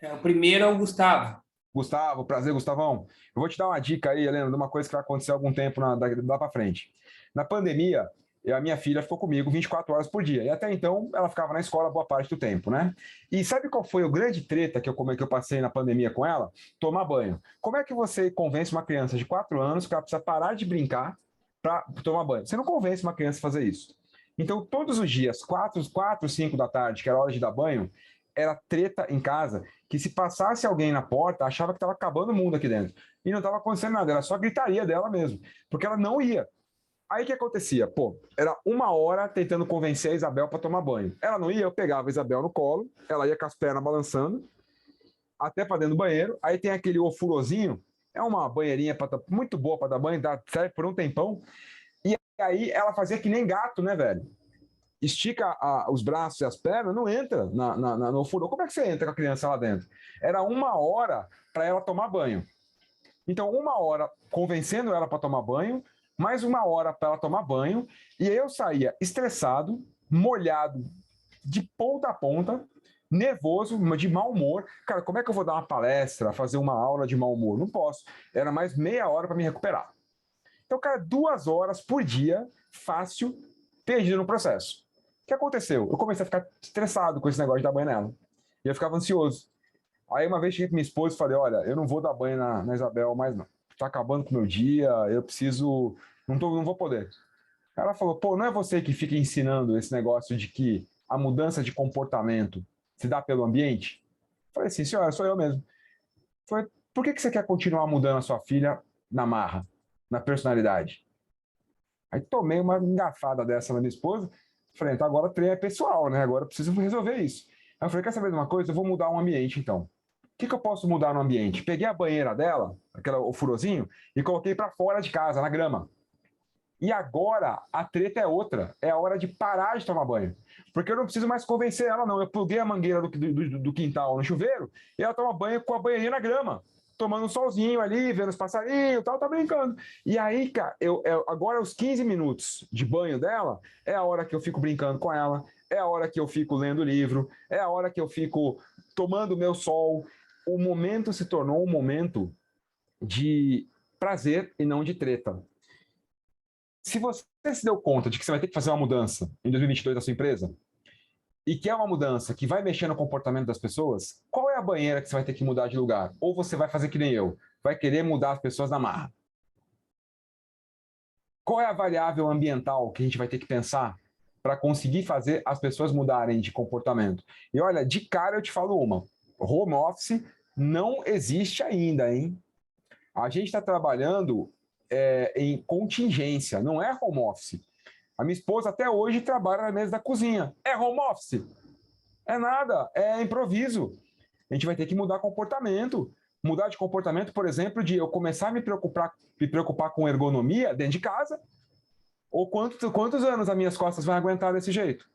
O primeiro é o Gustavo. Gustavo, prazer, Gustavão. Eu vou te dar uma dica aí, Heleno, de uma coisa que vai acontecer há algum tempo lá para frente. Na pandemia, a minha filha ficou comigo 24 horas por dia. E até então, ela ficava na escola boa parte do tempo, né? E sabe qual foi o grande treta que eu passei na pandemia com ela? Tomar banho. Como é que você convence uma criança de 4 anos que ela precisa parar de brincar para tomar banho? Você não convence uma criança a fazer isso. Então, todos os dias, 4, 5 da tarde, que era hora de dar banho, era treta em casa, que se passasse alguém na porta, achava que estava acabando o mundo aqui dentro. E não estava acontecendo nada, era só gritaria dela mesmo, porque ela não ia. Aí o que acontecia? Pô, era 1 hora tentando convencer a Isabel para tomar banho. Ela não ia, eu pegava a Isabel no colo, ela ia com as pernas balançando, até para dentro do banheiro. Aí tem aquele ofurozinho, é uma banheirinha muito boa para dar banho, serve por um tempão. E aí ela fazia que nem gato, né, velho? estica os braços e as pernas, não entra no furor. Como é que você entra com a criança lá dentro? Era 1 hora para ela tomar banho. Então, 1 hora convencendo ela para tomar banho, mais 1 hora para ela tomar banho, e aí eu saía estressado, molhado, de ponta a ponta, nervoso, de mau humor. Cara, como é que eu vou dar uma palestra, fazer uma aula de mau humor? Não posso. Era mais meia hora para me recuperar. Então, cara, 2 horas por dia, fácil, perdido no processo. O que aconteceu? Eu comecei a ficar estressado com esse negócio de dar banho nela. E eu ficava ansioso. Aí uma vez cheguei com minha esposa e falei, olha, eu não vou dar banho na Isabel mais não. Tá acabando com o meu dia, eu preciso... Não vou poder. Ela falou, pô, não é você que fica ensinando esse negócio de que a mudança de comportamento se dá pelo ambiente? Eu falei assim, senhora, sou eu mesmo. Falei, por que você quer continuar mudando a sua filha na marra, na personalidade? Aí tomei uma engafada dessa na minha esposa. Falei, então agora o treino é pessoal, né? Agora eu preciso resolver isso. Aí eu falei, quer saber de uma coisa? Eu vou mudar o ambiente, então. O que eu posso mudar no ambiente? Peguei a banheira dela, o furozinho, e coloquei para fora de casa, na grama. E agora a treta é outra. É a hora de parar de tomar banho. Porque eu não preciso mais convencer ela, não. Eu pluguei a mangueira do quintal no chuveiro e ela toma banho com a banheirinha na grama. Tomando um solzinho ali, vendo os passarinhos e tal, tá brincando. E aí, cara, agora os 15 minutos de banho dela é a hora que eu fico brincando com ela, é a hora que eu fico lendo livro, é a hora que eu fico tomando meu sol. O momento se tornou um momento de prazer e não de treta. Se você se deu conta de que você vai ter que fazer uma mudança em 2022 da sua empresa, e que é uma mudança que vai mexer no comportamento das pessoas, qual é a banheira que você vai ter que mudar de lugar? Ou você vai fazer que nem eu, vai querer mudar as pessoas na marra? Qual é a variável ambiental que a gente vai ter que pensar para conseguir fazer as pessoas mudarem de comportamento? E olha, de cara eu te falo uma, home office não existe ainda, hein? A gente está trabalhando em contingência, não é home office. A minha esposa até hoje trabalha na mesa da cozinha. É home office? É nada, é improviso. A gente vai ter que mudar comportamento. Mudar de comportamento, por exemplo, de eu começar a me preocupar com ergonomia dentro de casa. Ou quantos anos as minhas costas vão aguentar desse jeito?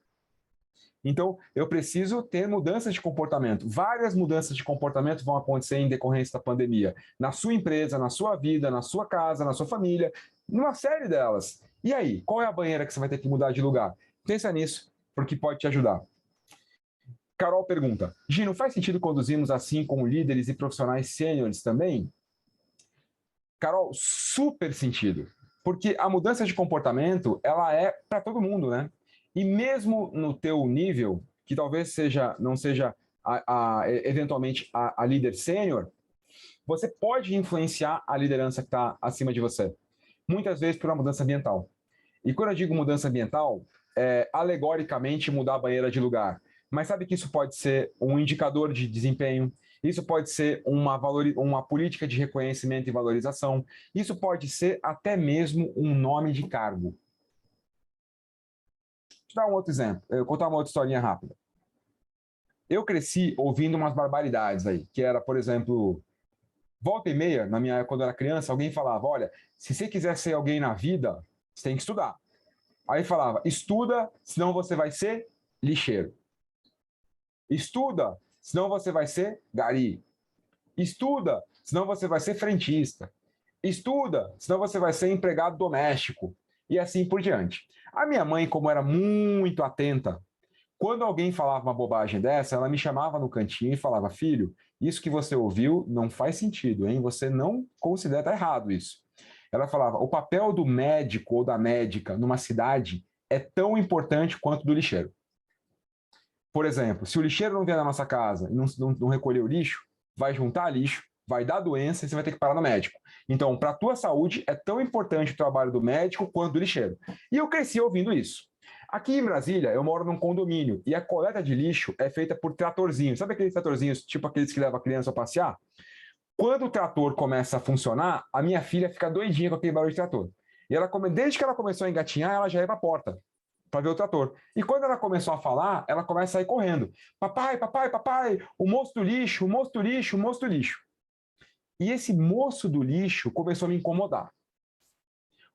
Então, eu preciso ter mudanças de comportamento. Várias mudanças de comportamento vão acontecer em decorrência da pandemia. Na sua empresa, na sua vida, na sua casa, na sua família, numa série delas. E aí, qual é a banheira que você vai ter que mudar de lugar? Pensa nisso, porque pode te ajudar. Carol pergunta, Gino, faz sentido conduzirmos assim com líderes e profissionais sêniores também? Carol, super sentido. Porque a mudança de comportamento, ela é para todo mundo, né? E mesmo no teu nível, que talvez não seja eventualmente a líder sênior, você pode influenciar a liderança que está acima de você. Muitas vezes por uma mudança ambiental. E quando eu digo mudança ambiental, é alegoricamente mudar a banheira de lugar. Mas sabe que isso pode ser um indicador de desempenho, isso pode ser uma política de reconhecimento e valorização, isso pode ser até mesmo um nome de cargo. Vou dar um outro exemplo, eu vou contar uma outra historinha rápida. Eu cresci ouvindo umas barbaridades aí, que era, por exemplo, volta e meia, quando eu era criança, alguém falava, olha, se você quiser ser alguém na vida, você tem que estudar. Aí falava, estuda, senão você vai ser lixeiro. Estuda, senão você vai ser gari. Estuda, senão você vai ser frentista. Estuda, senão você vai ser empregado doméstico. E assim por diante. A minha mãe, como era muito atenta, quando alguém falava uma bobagem dessa, ela me chamava no cantinho e falava, filho, isso que você ouviu não faz sentido, hein? Você não considera, tá errado isso. Ela falava, o papel do médico ou da médica numa cidade é tão importante quanto do lixeiro. Por exemplo, se o lixeiro não vier na nossa casa e não recolher o lixo, vai juntar lixo, vai dar doença e você vai ter que parar no médico. Então, para a tua saúde, é tão importante o trabalho do médico quanto do lixeiro. E eu cresci ouvindo isso. Aqui em Brasília, eu moro num condomínio e a coleta de lixo é feita por tratorzinhos. Sabe aqueles tratorzinhos, tipo aqueles que levam a criança a passear? Quando o trator começa a funcionar, a minha filha fica doidinha com aquele barulho de trator. E ela, desde que ela começou a engatinhar, ela já ia para a porta para ver o trator. E quando ela começou a falar, ela começa a sair correndo. Papai, papai, papai, o moço do lixo, o moço do lixo, o moço do lixo. E esse moço do lixo começou a me incomodar.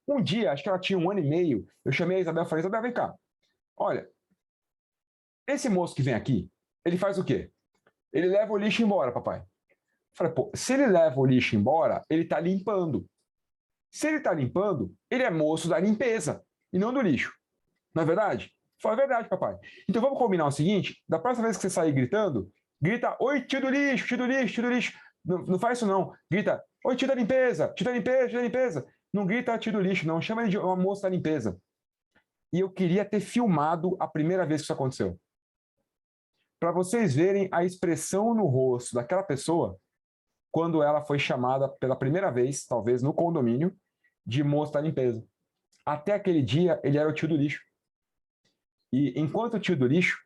Um dia, acho que ela tinha 1 ano e meio, eu chamei a Isabel e falei, Isabel, vem cá. Olha, esse moço que vem aqui, ele faz o quê? Ele leva o lixo embora, papai. Eu falei, pô, se ele leva o lixo embora, ele está limpando. Se ele está limpando, ele é moço da limpeza e não do lixo. Não é verdade? Foi verdade, papai. Então vamos combinar o seguinte: da próxima vez que você sair gritando, grita, oi, tio do lixo, tio do lixo, tio do lixo. Não faz isso não. Grita, oi, tio da limpeza, tio da limpeza, tio da limpeza. Não grita tio do lixo, não. Chama ele de uma moça da limpeza. E eu queria ter filmado a primeira vez que isso aconteceu. Para vocês verem a expressão no rosto daquela pessoa quando ela foi chamada pela primeira vez, talvez no condomínio, de moço da limpeza. Até aquele dia, ele era o tio do lixo. E enquanto o tio do lixo,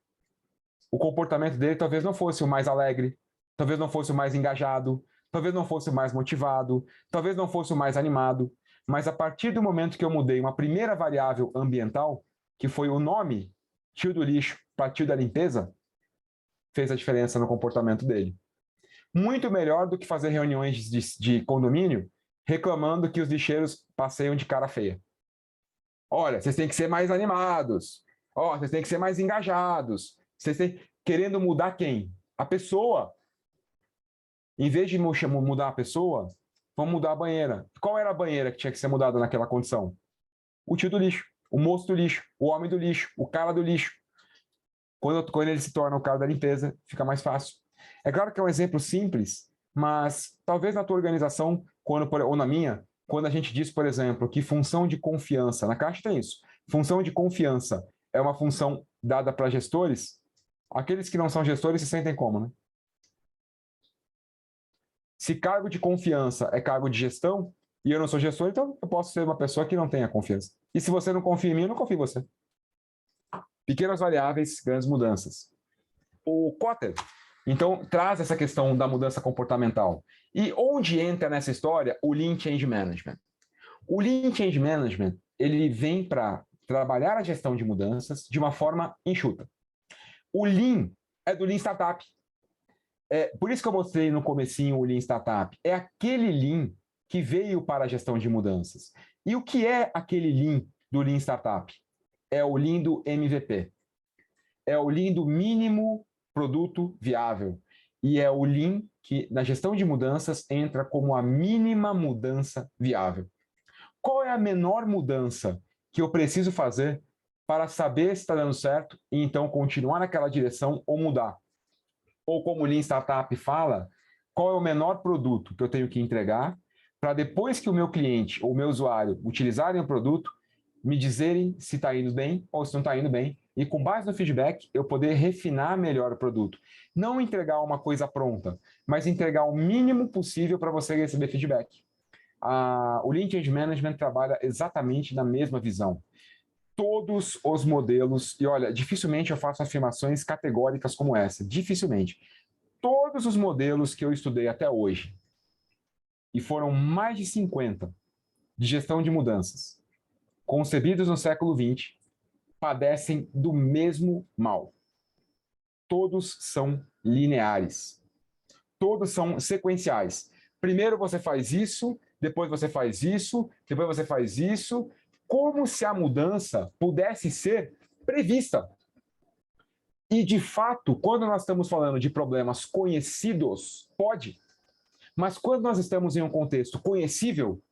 o comportamento dele talvez não fosse o mais alegre, talvez não fosse o mais engajado, talvez não fosse o mais motivado, talvez não fosse o mais animado, mas a partir do momento que eu mudei uma primeira variável ambiental, que foi o nome tio do lixo para tio da limpeza, fez a diferença no comportamento dele. Muito melhor do que fazer reuniões de condomínio reclamando que os lixeiros passeiam de cara feia. Olha, vocês têm que ser mais animados. Ó, vocês têm que ser mais engajados. Vocês têm... Querendo mudar quem? A pessoa. Em vez de mudar a pessoa, vamos mudar a banheira. Qual era a banheira que tinha que ser mudada naquela condição? O tio do lixo, o moço do lixo, o homem do lixo, o cara do lixo. Quando ele se torna o cara da limpeza, fica mais fácil. É claro que é um exemplo simples, mas talvez na tua organização, ou na minha, quando a gente diz, por exemplo, que função de confiança, na Caixa tem isso, função de confiança é uma função dada para gestores, aqueles que não são gestores se sentem como, né? Se cargo de confiança é cargo de gestão, e eu não sou gestor, então eu posso ser uma pessoa que não tenha confiança. E se você não confia em mim, eu não confio em você. Pequenas variáveis, grandes mudanças. O Kotter, então, traz essa questão da mudança comportamental. E onde entra nessa história o Lean Change Management? O Lean Change Management, ele vem para trabalhar a gestão de mudanças de uma forma enxuta. O Lean é do Lean Startup. Por isso que eu mostrei no comecinho o Lean Startup. É aquele Lean que veio para a gestão de mudanças. E o que é aquele Lean do Lean Startup? É o Lean do MVP. É o Lean do mínimo produto viável. E é o Lean que, na gestão de mudanças, entra como a mínima mudança viável. Qual é a menor mudança que eu preciso fazer para saber se está dando certo e então continuar naquela direção ou mudar? Ou como o Lean Startup fala, qual é o menor produto que eu tenho que entregar para depois que o meu cliente ou o meu usuário utilizarem o produto, me dizerem se está indo bem ou se não está indo bem, e com base no feedback, eu poder refinar melhor o produto. Não entregar uma coisa pronta, mas entregar o mínimo possível para você receber feedback. O Lean Change Management trabalha exatamente na mesma visão. Todos os modelos, e olha, dificilmente eu faço afirmações categóricas como essa, dificilmente. Todos os modelos que eu estudei até hoje, e foram mais de 50, de gestão de mudanças, concebidos no século XX, padecem do mesmo mal. Todos são lineares. Todos são sequenciais. Primeiro você faz isso, depois você faz isso, depois você faz isso, como se a mudança pudesse ser prevista. E, de fato, quando nós estamos falando de problemas conhecidos, pode. Mas quando nós estamos em um contexto conhecível,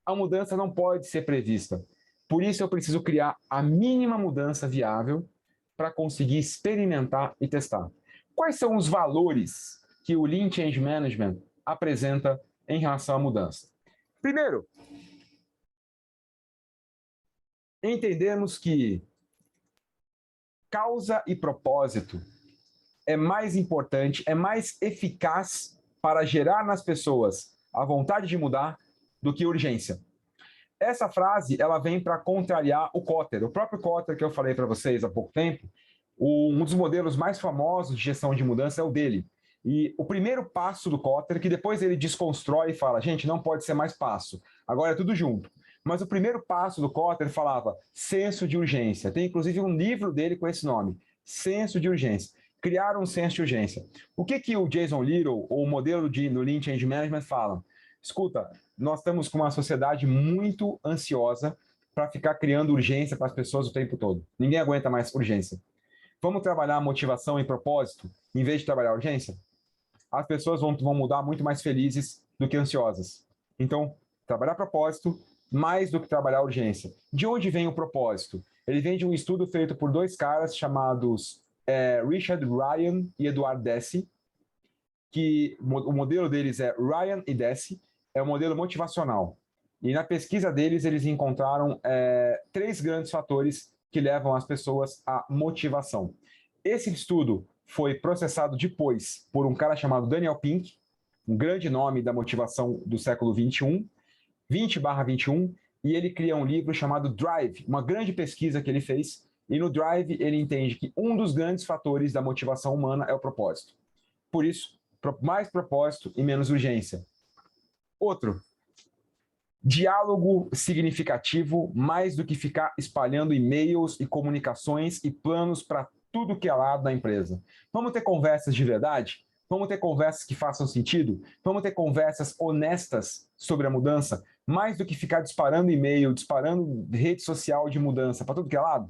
a mudança não pode ser prevista. Por isso eu preciso criar a mínima mudança viável para conseguir experimentar e testar. Quais são os valores que o Lean Change Management apresenta em relação à mudança? Primeiro, entendemos que causa e propósito é mais importante, é mais eficaz para gerar nas pessoas a vontade de mudar do que urgência. Essa frase, ela vem para contrariar o Kotter. O próprio Kotter que eu falei para vocês há pouco tempo, um dos modelos mais famosos de gestão de mudança é o dele. E o primeiro passo do Kotter, que depois ele desconstrói e fala, gente, não pode ser mais passo, agora é tudo junto. Mas o primeiro passo do Kotter falava senso de urgência. Tem inclusive um livro dele com esse nome, Senso de Urgência. Criar um senso de urgência. O que o Jason Little, ou o modelo no Lean Change Management, falam? Escuta, nós estamos com uma sociedade muito ansiosa para ficar criando urgência para as pessoas o tempo todo. Ninguém aguenta mais urgência. Vamos trabalhar motivação e propósito em vez de trabalhar urgência? As pessoas vão mudar muito mais felizes do que ansiosas. Então, trabalhar propósito mais do que trabalhar urgência. De onde vem o propósito? Ele vem de um estudo feito por dois caras chamados Richard Ryan e Edward Deci, que o modelo deles é Ryan e Deci, é um modelo motivacional. E na pesquisa deles, eles encontraram 3 grandes fatores que levam as pessoas à motivação. Esse estudo foi processado depois por um cara chamado Daniel Pink, um grande nome da motivação do século 21, 20/21, e ele cria um livro chamado Drive, uma grande pesquisa que ele fez, e no Drive ele entende que um dos grandes fatores da motivação humana é o propósito. Por isso, mais propósito e menos urgência. Outro, diálogo significativo mais do que ficar espalhando e-mails e comunicações e planos para tudo que é lado da empresa. Vamos ter conversas de verdade? Vamos ter conversas que façam sentido? Vamos ter conversas honestas sobre a mudança? Mais do que ficar disparando e-mail, disparando rede social de mudança para tudo que é lado?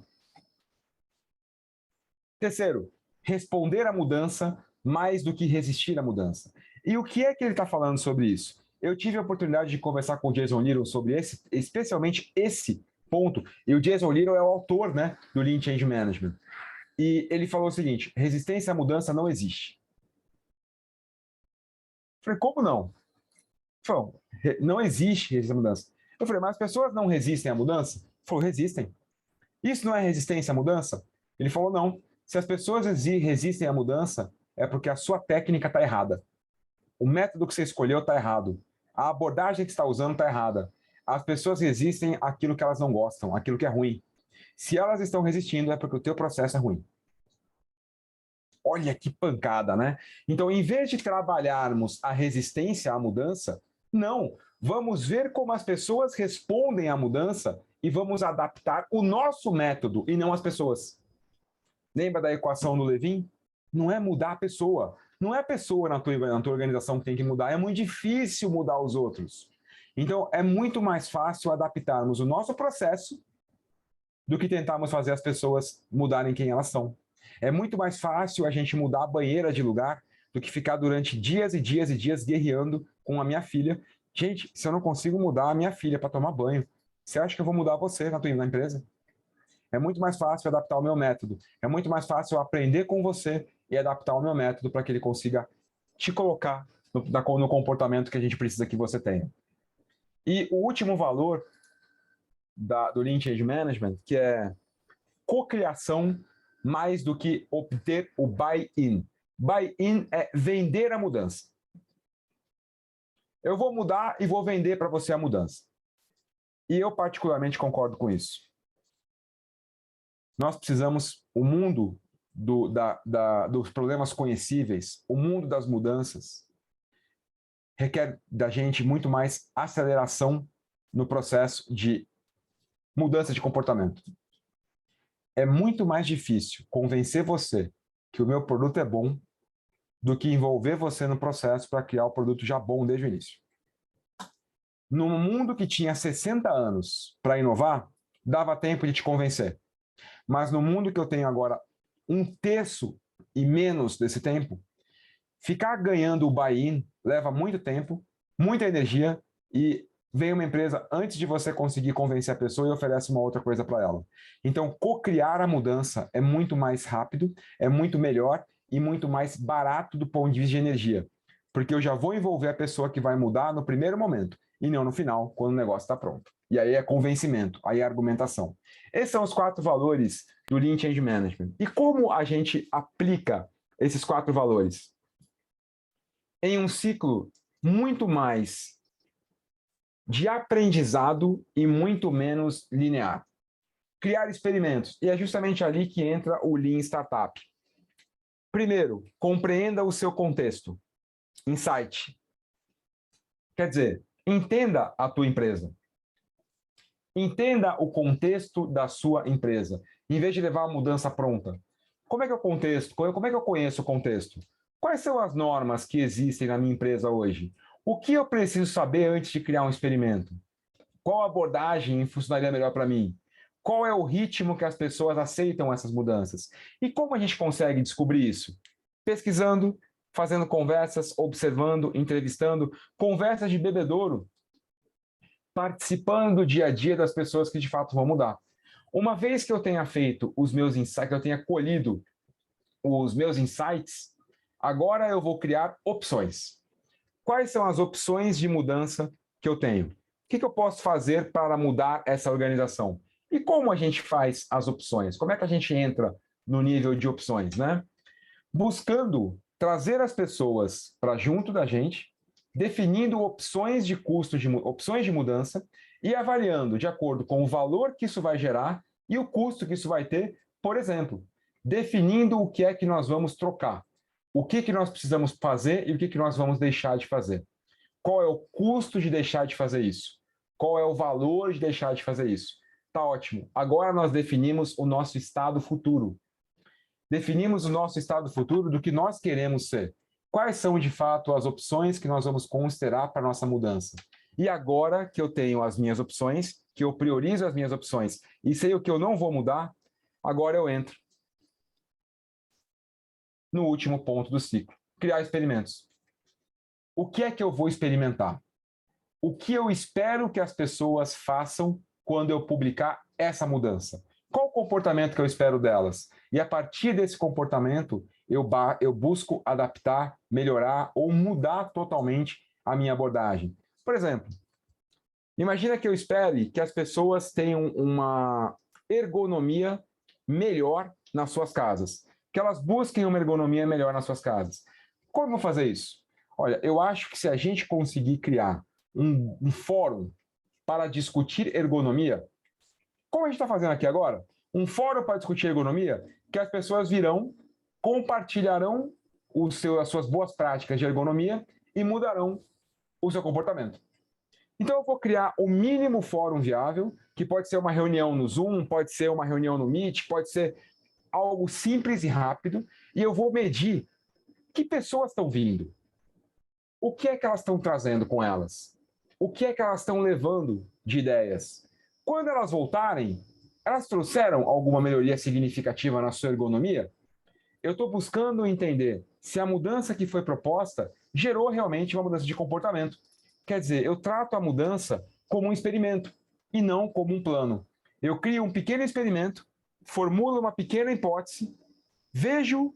Terceiro, responder à mudança mais do que resistir à mudança. E o que é que ele está falando sobre isso? Eu tive a oportunidade de conversar com o Jason Little sobre especialmente esse ponto. E o Jason Little é o autor, né, do Lean Change Management. E ele falou o seguinte: resistência à mudança não existe. Eu falei, como não? Ele falou, não existe resistência à mudança. Eu falei, mas as pessoas não resistem à mudança? Ele falou, resistem. Isso não é resistência à mudança? Ele falou, não. Se as pessoas resistem à mudança, é porque a sua técnica está errada. O método que você escolheu está errado. A abordagem que você está usando está errada. As pessoas resistem àquilo que elas não gostam, àquilo que é ruim. Se elas estão resistindo, é porque o teu processo é ruim. Olha que pancada, né? Então, em vez de trabalharmos a resistência à mudança, não. Vamos ver como as pessoas respondem à mudança e vamos adaptar o nosso método e não as pessoas. Lembra da equação do Levin? Não é mudar a pessoa. Não é a pessoa na tua organização que tem que mudar. É muito difícil mudar os outros. Então, é muito mais fácil adaptarmos o nosso processo do que tentarmos fazer as pessoas mudarem quem elas são. É muito mais fácil a gente mudar a banheira de lugar do que ficar durante dias e dias e dias guerreando com a minha filha. Gente, se eu não consigo mudar a minha filha para tomar banho, você acha que eu vou mudar você na empresa? É muito mais fácil adaptar o meu método. É muito mais fácil eu aprender com você e adaptar o meu método para que ele consiga te colocar no comportamento que a gente precisa que você tenha. E o último valor do Lean Change Management, que é cocriação mais do que obter o buy-in. Buy-in é vender a mudança. Eu vou mudar e vou vender para você a mudança. E eu particularmente concordo com isso. Nós precisamos, o mundo dos problemas conhecíveis, o mundo das mudanças, requer da gente muito mais aceleração no processo de mudança de comportamento. É muito mais difícil convencer você que o meu produto é bom do que envolver você no processo para criar o produto já bom desde o início. Num mundo que tinha 60 anos para inovar, dava tempo de te convencer. Mas no mundo que eu tenho agora 1/3 e menos desse tempo, ficar ganhando o buy-in leva muito tempo, muita energia e vem uma empresa antes de você conseguir convencer a pessoa e oferece uma outra coisa para ela. Então, cocriar a mudança é muito mais rápido, é muito melhor e muito mais barato do ponto de vista de energia. Porque eu já vou envolver a pessoa que vai mudar no primeiro momento e não no final, quando o negócio está pronto. E aí é convencimento, aí é argumentação. Esses são os 4 valores do Lean Change Management. E como a gente aplica esses 4 valores? Em um ciclo muito mais de aprendizado e muito menos linear. Criar experimentos. E é justamente ali que entra o Lean Startup. Primeiro, compreenda o seu contexto. Insight. Quer dizer, entenda a tua empresa. Entenda o contexto da sua empresa, em vez de levar a mudança pronta. Como é que é o contexto? Como é que eu conheço o contexto? Quais são as normas que existem na minha empresa hoje? O que eu preciso saber antes de criar um experimento? Qual abordagem funcionaria melhor para mim? Qual é o ritmo que as pessoas aceitam essas mudanças? E como a gente consegue descobrir isso? Pesquisando, fazendo conversas, observando, entrevistando, conversas de bebedouro, participando do dia a dia das pessoas que de fato vão mudar. Uma vez que eu tenha feito os meus insights, que eu tenha colhido os meus insights, agora eu vou criar opções. Quais são as opções de mudança que eu tenho? O que eu posso fazer para mudar essa organização? E como a gente faz as opções? Como é que a gente entra no nível de opções, né? Buscando trazer as pessoas para junto da gente, definindo opções de custo, opções de mudança e avaliando de acordo com o valor que isso vai gerar e o custo que isso vai ter, por exemplo, definindo o que é que nós vamos trocar, o que nós precisamos fazer e o que nós vamos deixar de fazer. Qual é o custo de deixar de fazer isso? Qual é o valor de deixar de fazer isso? Tá ótimo. Agora nós definimos o nosso estado futuro. Definimos o nosso estado futuro do que nós queremos ser. Quais são, de fato, as opções que nós vamos considerar para a nossa mudança? E agora que eu tenho as minhas opções, que eu priorizo as minhas opções e sei o que eu não vou mudar, agora eu entro no último ponto do ciclo. Criar experimentos. O que é que eu vou experimentar? O que eu espero que as pessoas façam quando eu publicar essa mudança? Qual o comportamento que eu espero delas? E a partir desse comportamento, eu busco adaptar, melhorar ou mudar totalmente a minha abordagem. Por exemplo, imagina que eu espere que as pessoas tenham uma ergonomia melhor nas suas casas, que elas busquem uma ergonomia melhor nas suas casas. Como eu vou fazer isso? Olha, eu acho que se a gente conseguir criar um fórum para discutir ergonomia, como a gente está fazendo aqui agora, um fórum para discutir ergonomia, que as pessoas virão, compartilharão as suas boas práticas de ergonomia e mudarão o seu comportamento. Então eu vou criar o mínimo fórum viável, que pode ser uma reunião no Zoom, pode ser uma reunião no Meet, pode ser algo simples e rápido, e eu vou medir que pessoas estão vindo, o que é que elas estão trazendo com elas, o que é que elas estão levando de ideias. Quando elas voltarem, elas trouxeram alguma melhoria significativa na sua ergonomia? Eu estou buscando entender se a mudança que foi proposta gerou realmente uma mudança de comportamento. Quer dizer, eu trato a mudança como um experimento e não como um plano. Eu crio um pequeno experimento, formulo uma pequena hipótese, vejo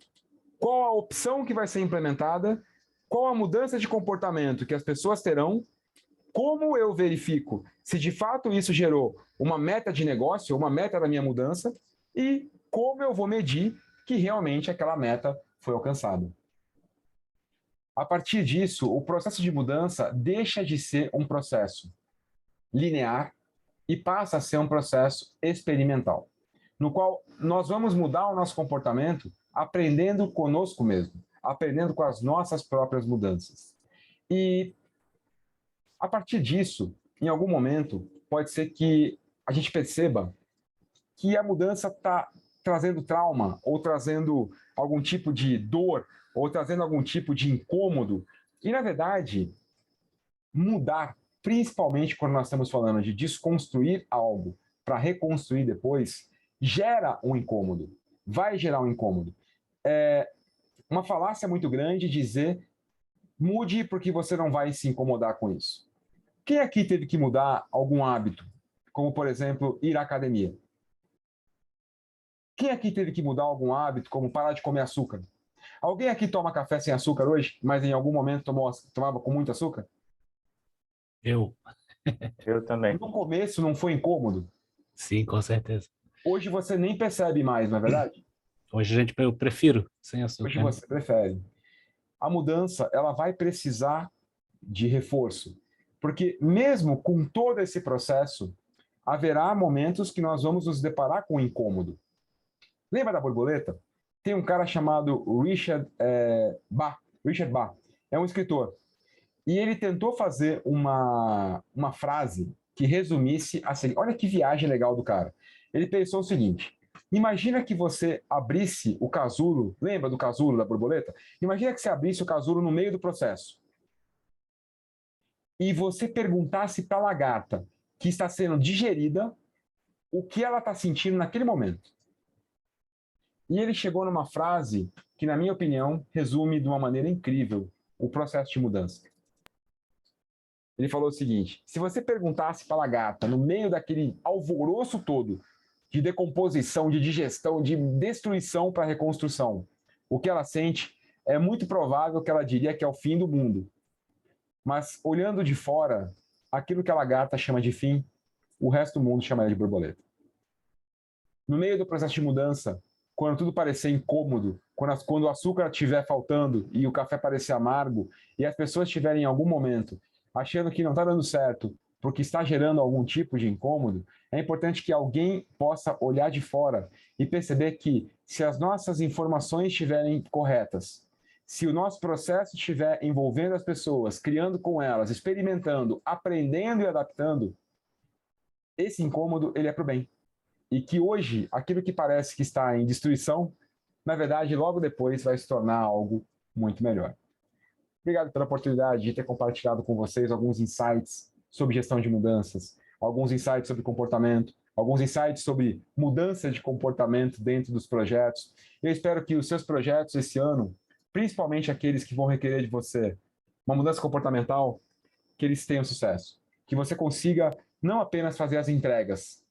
qual a opção que vai ser implementada, qual a mudança de comportamento que as pessoas terão, como eu verifico se de fato isso gerou uma meta de negócio, uma meta da minha mudança, e como eu vou medir que realmente aquela meta foi alcançada. A partir disso, o processo de mudança deixa de ser um processo linear e passa a ser um processo experimental, no qual nós vamos mudar o nosso comportamento aprendendo conosco mesmo, aprendendo com as nossas próprias mudanças. E a partir disso, em algum momento, pode ser que a gente perceba que a mudança está trazendo trauma, ou trazendo algum tipo de dor, ou trazendo algum tipo de incômodo. E, na verdade, mudar, principalmente quando nós estamos falando de desconstruir algo para reconstruir depois, gera um incômodo, vai gerar um incômodo. É uma falácia muito grande dizer mude porque você não vai se incomodar com isso. Quem aqui teve que mudar algum hábito, como, por exemplo, ir à academia? Quem aqui teve que mudar algum hábito, como parar de comer açúcar? Alguém aqui toma café sem açúcar hoje, mas em algum momento tomava com muito açúcar? Eu também. No começo não foi incômodo? Sim, com certeza. Hoje você nem percebe mais, não é verdade? Hoje eu prefiro sem açúcar. Hoje você prefere. A mudança, ela vai precisar de reforço. Porque mesmo com todo esse processo, haverá momentos que nós vamos nos deparar com um incômodo. Lembra da borboleta? Tem um cara chamado Richard Bach. É um escritor. E ele tentou fazer uma frase que resumisse assim. Olha que viagem legal do cara. Ele pensou o seguinte: imagina que você abrisse o casulo, lembra do casulo da borboleta? Imagina que você abrisse o casulo no meio do processo. E você perguntasse para a lagarta que está sendo digerida o que ela está sentindo naquele momento. E ele chegou numa frase que, na minha opinião, resume de uma maneira incrível o processo de mudança. Ele falou o seguinte: se você perguntasse para a lagarta, no meio daquele alvoroço todo de decomposição, de digestão, de destruição para reconstrução, o que ela sente, é muito provável que ela diria que é o fim do mundo. Mas, olhando de fora, aquilo que a lagarta chama de fim, o resto do mundo chama de borboleta. No meio do processo de mudança, quando tudo parecer incômodo, quando o açúcar estiver faltando e o café parecer amargo, e as pessoas estiverem em algum momento achando que não está dando certo porque está gerando algum tipo de incômodo, é importante que alguém possa olhar de fora e perceber que, se as nossas informações estiverem corretas, se o nosso processo estiver envolvendo as pessoas, criando com elas, experimentando, aprendendo e adaptando, esse incômodo ele é para o bem. E que hoje, aquilo que parece que está em destruição, na verdade, logo depois vai se tornar algo muito melhor. Obrigado pela oportunidade de ter compartilhado com vocês alguns insights sobre gestão de mudanças, alguns insights sobre comportamento, alguns insights sobre mudança de comportamento dentro dos projetos. Eu espero que os seus projetos esse ano, principalmente aqueles que vão requerer de você uma mudança comportamental, que eles tenham sucesso. Que você consiga não apenas fazer as entregas,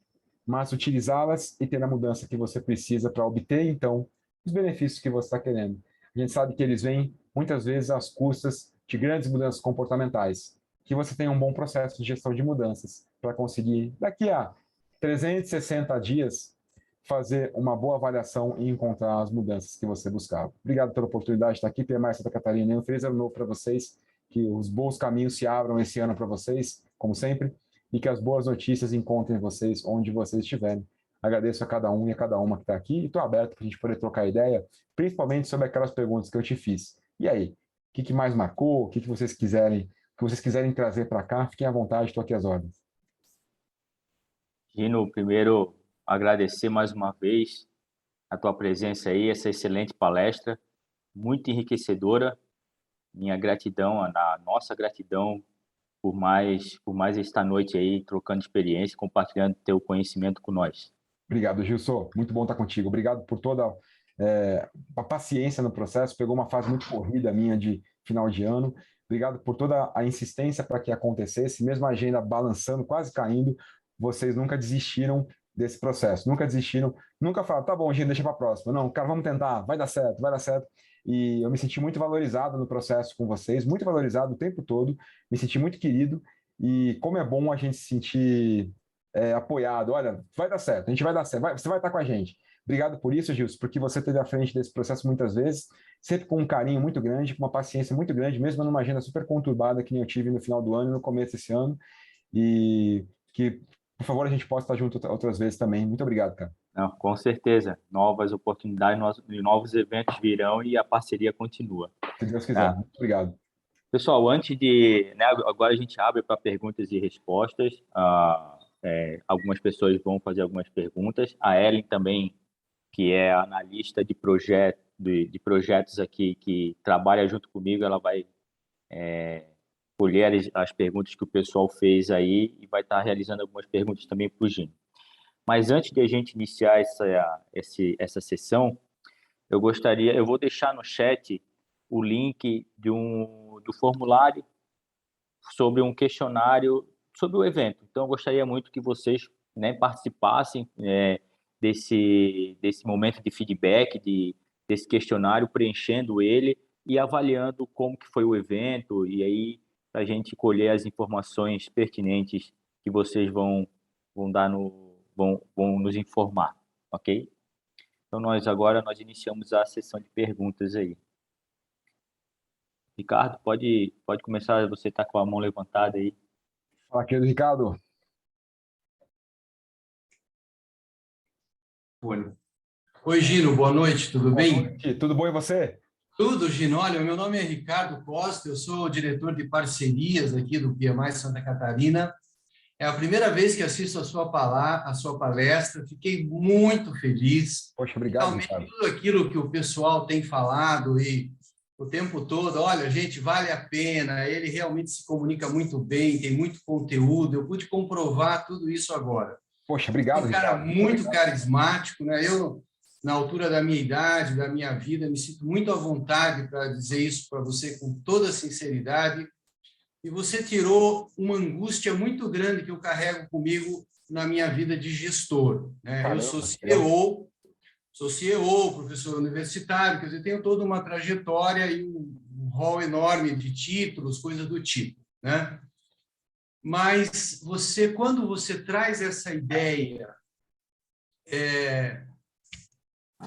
mas utilizá-las e ter a mudança que você precisa para obter, então, os benefícios que você está querendo. A gente sabe que eles vêm, muitas vezes, às custas de grandes mudanças comportamentais. Que você tenha um bom processo de gestão de mudanças para conseguir, daqui a 360 dias, fazer uma boa avaliação e encontrar as mudanças que você buscava. Obrigado pela oportunidade de estar aqui, PMI Santa Catarina. E um feliz ano novo para vocês, que os bons caminhos se abram esse ano para vocês, como sempre, e que as boas notícias encontrem vocês onde vocês estiverem. Agradeço a cada um e a cada uma que está aqui e estou aberto para a gente poder trocar ideia, principalmente sobre aquelas perguntas que eu te fiz. E aí, o que mais marcou? O que vocês quiserem trazer para cá? Fiquem à vontade, estou aqui às ordens. Gino, primeiro, agradecer mais uma vez a tua presença aí, essa excelente palestra, muito enriquecedora. Minha gratidão, a nossa gratidão por mais esta noite aí, trocando experiência, compartilhando teu conhecimento com nós. Obrigado, Gilson. Muito bom estar contigo. Obrigado por toda a paciência no processo. Pegou uma fase muito corrida minha de final de ano. Obrigado por toda a insistência para que acontecesse. Mesmo a agenda balançando, quase caindo, vocês nunca desistiram desse processo. Nunca desistiram. Nunca falaram, tá bom, gente, deixa para a próxima. Não, cara, vamos tentar. Vai dar certo, vai dar certo. E eu me senti muito valorizado no processo com vocês, muito valorizado o tempo todo. Me senti muito querido. E como é bom a gente se sentir apoiado. Olha, vai dar certo, a gente vai dar certo, você vai estar com a gente. Obrigado por isso, Gilson, porque você esteve à frente desse processo muitas vezes, sempre com um carinho muito grande, com uma paciência muito grande, mesmo numa agenda super conturbada que nem eu tive no final do ano e no começo desse ano. E que, por favor, a gente possa estar junto outras vezes também. Muito obrigado, cara. Não, com certeza. Novas oportunidades, novos eventos virão e a parceria continua. Se Deus quiser. Muito obrigado. Pessoal, antes de... agora a gente abre para perguntas e respostas. Algumas pessoas vão fazer algumas perguntas. A Ellen também, que é analista de projetos aqui, que trabalha junto comigo, ela vai colher as perguntas que o pessoal fez aí e vai estar realizando algumas perguntas também para o Gino. Mas antes de a gente iniciar essa sessão, eu vou deixar no chat o link do formulário sobre um questionário sobre o evento. Então, eu gostaria muito que vocês participassem desse momento de feedback, desse questionário, preenchendo ele e avaliando como que foi o evento, e aí para a gente colher as informações pertinentes que vocês vão nos informar, ok? Então, nós iniciamos a sessão de perguntas aí. Ricardo, pode começar, você está com a mão levantada aí. Fala, querido Ricardo. Oi, Gino, boa noite, tudo bem? Boa noite, tudo bom e você? Tudo, Gino. Olha, meu nome é Ricardo Costa, eu sou diretor de parcerias aqui do PMI Santa Catarina. É a primeira vez que assisto a sua palestra, fiquei muito feliz. Poxa, obrigado, realmente, Ricardo. tudo aquilo que o pessoal tem falado e o tempo todo, olha, gente, vale a pena, ele realmente se comunica muito bem, tem muito conteúdo, eu pude comprovar tudo isso agora. Poxa, obrigado, Um cara Ricardo. muito carismático, né? Eu, na altura da minha idade, da minha vida, me sinto muito à vontade para dizer isso para você com toda sinceridade. E você tirou uma angústia muito grande que eu carrego comigo na minha vida de gestor, né? Caramba, eu sou CEO, professor universitário, quer dizer, tenho toda uma trajetória e um rol enorme de títulos, coisas do tipo, né? Mas você, quando você traz essa ideia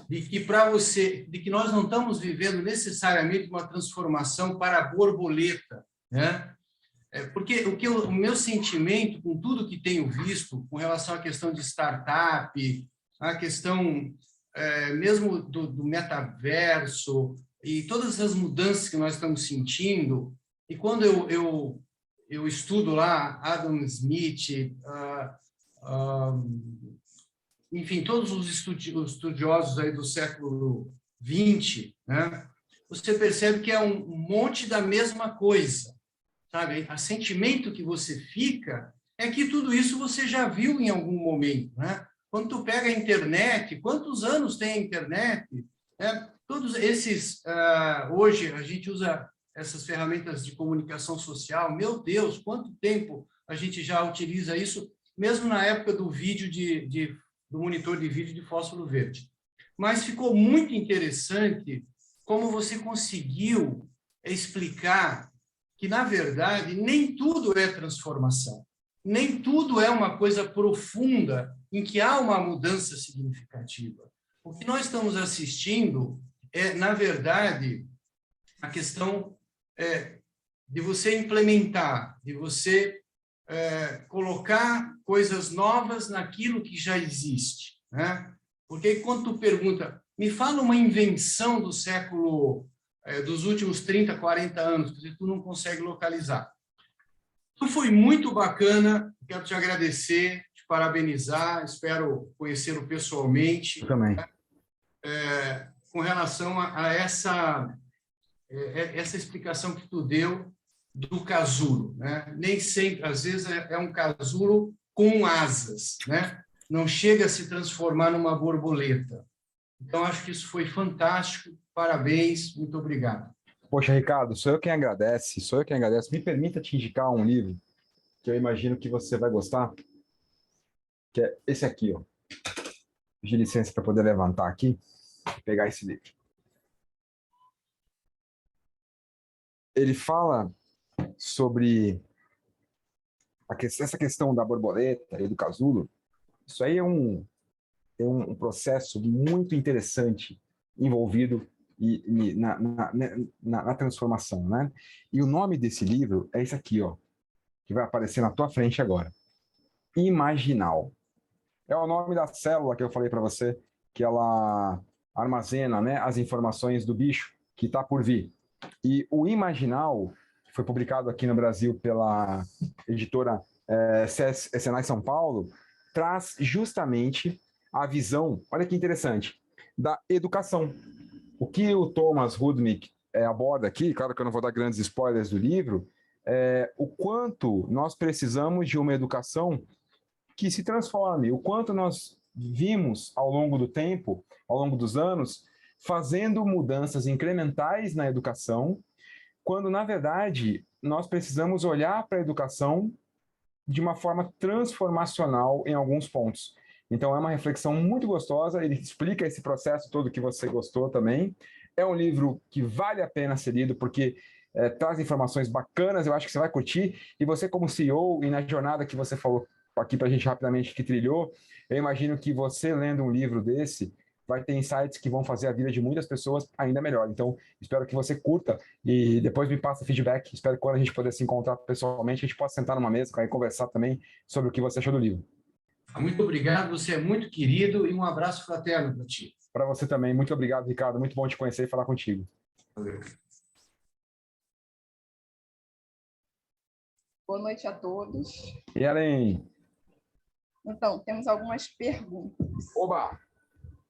de que nós não estamos vivendo necessariamente uma transformação para a borboleta, né? Porque o meu sentimento, com tudo que tenho visto com relação à questão de startup, a questão mesmo do metaverso e todas as mudanças que nós estamos sentindo, e quando eu estudo lá Adam Smith, enfim, todos os estudiosos aí do século XX, né? Você percebe que é um monte da mesma coisa, sabe? O sentimento que você fica é que tudo isso você já viu em algum momento, né? Quando tu pega a internet, quantos anos tem a internet? Né? Todos esses, hoje a gente usa essas ferramentas de comunicação social, meu Deus, quanto tempo a gente já utiliza isso, mesmo na época do vídeo do monitor de vídeo de fósforo verde. Mas ficou muito interessante como você conseguiu explicar que, na verdade, nem tudo é transformação, nem tudo é uma coisa profunda em que há uma mudança significativa. O que nós estamos assistindo é, na verdade, a questão de você implementar, de você colocar coisas novas naquilo que já existe, né? Porque quando tu pergunta, me fala uma invenção do século, dos últimos 30, 40 anos, que tu não consegue localizar. Então, foi muito bacana, quero te agradecer, te parabenizar, espero conhecê-lo pessoalmente. Eu também. Com relação a essa explicação que tu deu do casulo, né? Nem sempre, às vezes é um casulo com asas, né? Não chega a se transformar numa borboleta. Então, acho que isso foi fantástico, parabéns, muito obrigado. Poxa, Ricardo, sou eu quem agradece. Me permita te indicar um livro que eu imagino que você vai gostar, que é esse aqui, ó. De licença para poder levantar aqui e pegar esse livro. Ele fala sobre essa questão da borboleta e do casulo. Isso aí é um processo muito interessante envolvido na transformação, né? E o nome desse livro é esse aqui, ó, que vai aparecer na tua frente agora. Imaginal. É o nome da célula que eu falei para você, que ela armazena, né, as informações do bicho que está por vir. E o Imaginal foi publicado aqui no Brasil pela editora Senai São Paulo, traz justamente a visão, olha que interessante, da educação. O que o Thomas Rudnick aborda aqui, claro que eu não vou dar grandes spoilers do livro, o quanto nós precisamos de uma educação que se transforme, o quanto nós vimos ao longo do tempo, ao longo dos anos, fazendo mudanças incrementais na educação, quando, na verdade, nós precisamos olhar para a educação de uma forma transformacional em alguns pontos. Então, é uma reflexão muito gostosa, ele explica esse processo todo que você gostou também. É um livro que vale a pena ser lido, porque traz informações bacanas, eu acho que você vai curtir. E você, como CEO, e na jornada que você falou aqui para a gente rapidamente que trilhou, eu imagino que você, lendo um livro desse, vai ter insights que vão fazer a vida de muitas pessoas ainda melhor. Então, espero que você curta e depois me passe feedback. Espero que quando a gente puder se encontrar pessoalmente, a gente possa sentar numa mesa e conversar também sobre o que você achou do livro. Muito obrigado, você é muito querido e um abraço fraterno para ti. Para você também. Muito obrigado, Ricardo. Muito bom te conhecer e falar contigo. Valeu. Boa noite a todos. E Ellen? Então, temos algumas perguntas. Oba!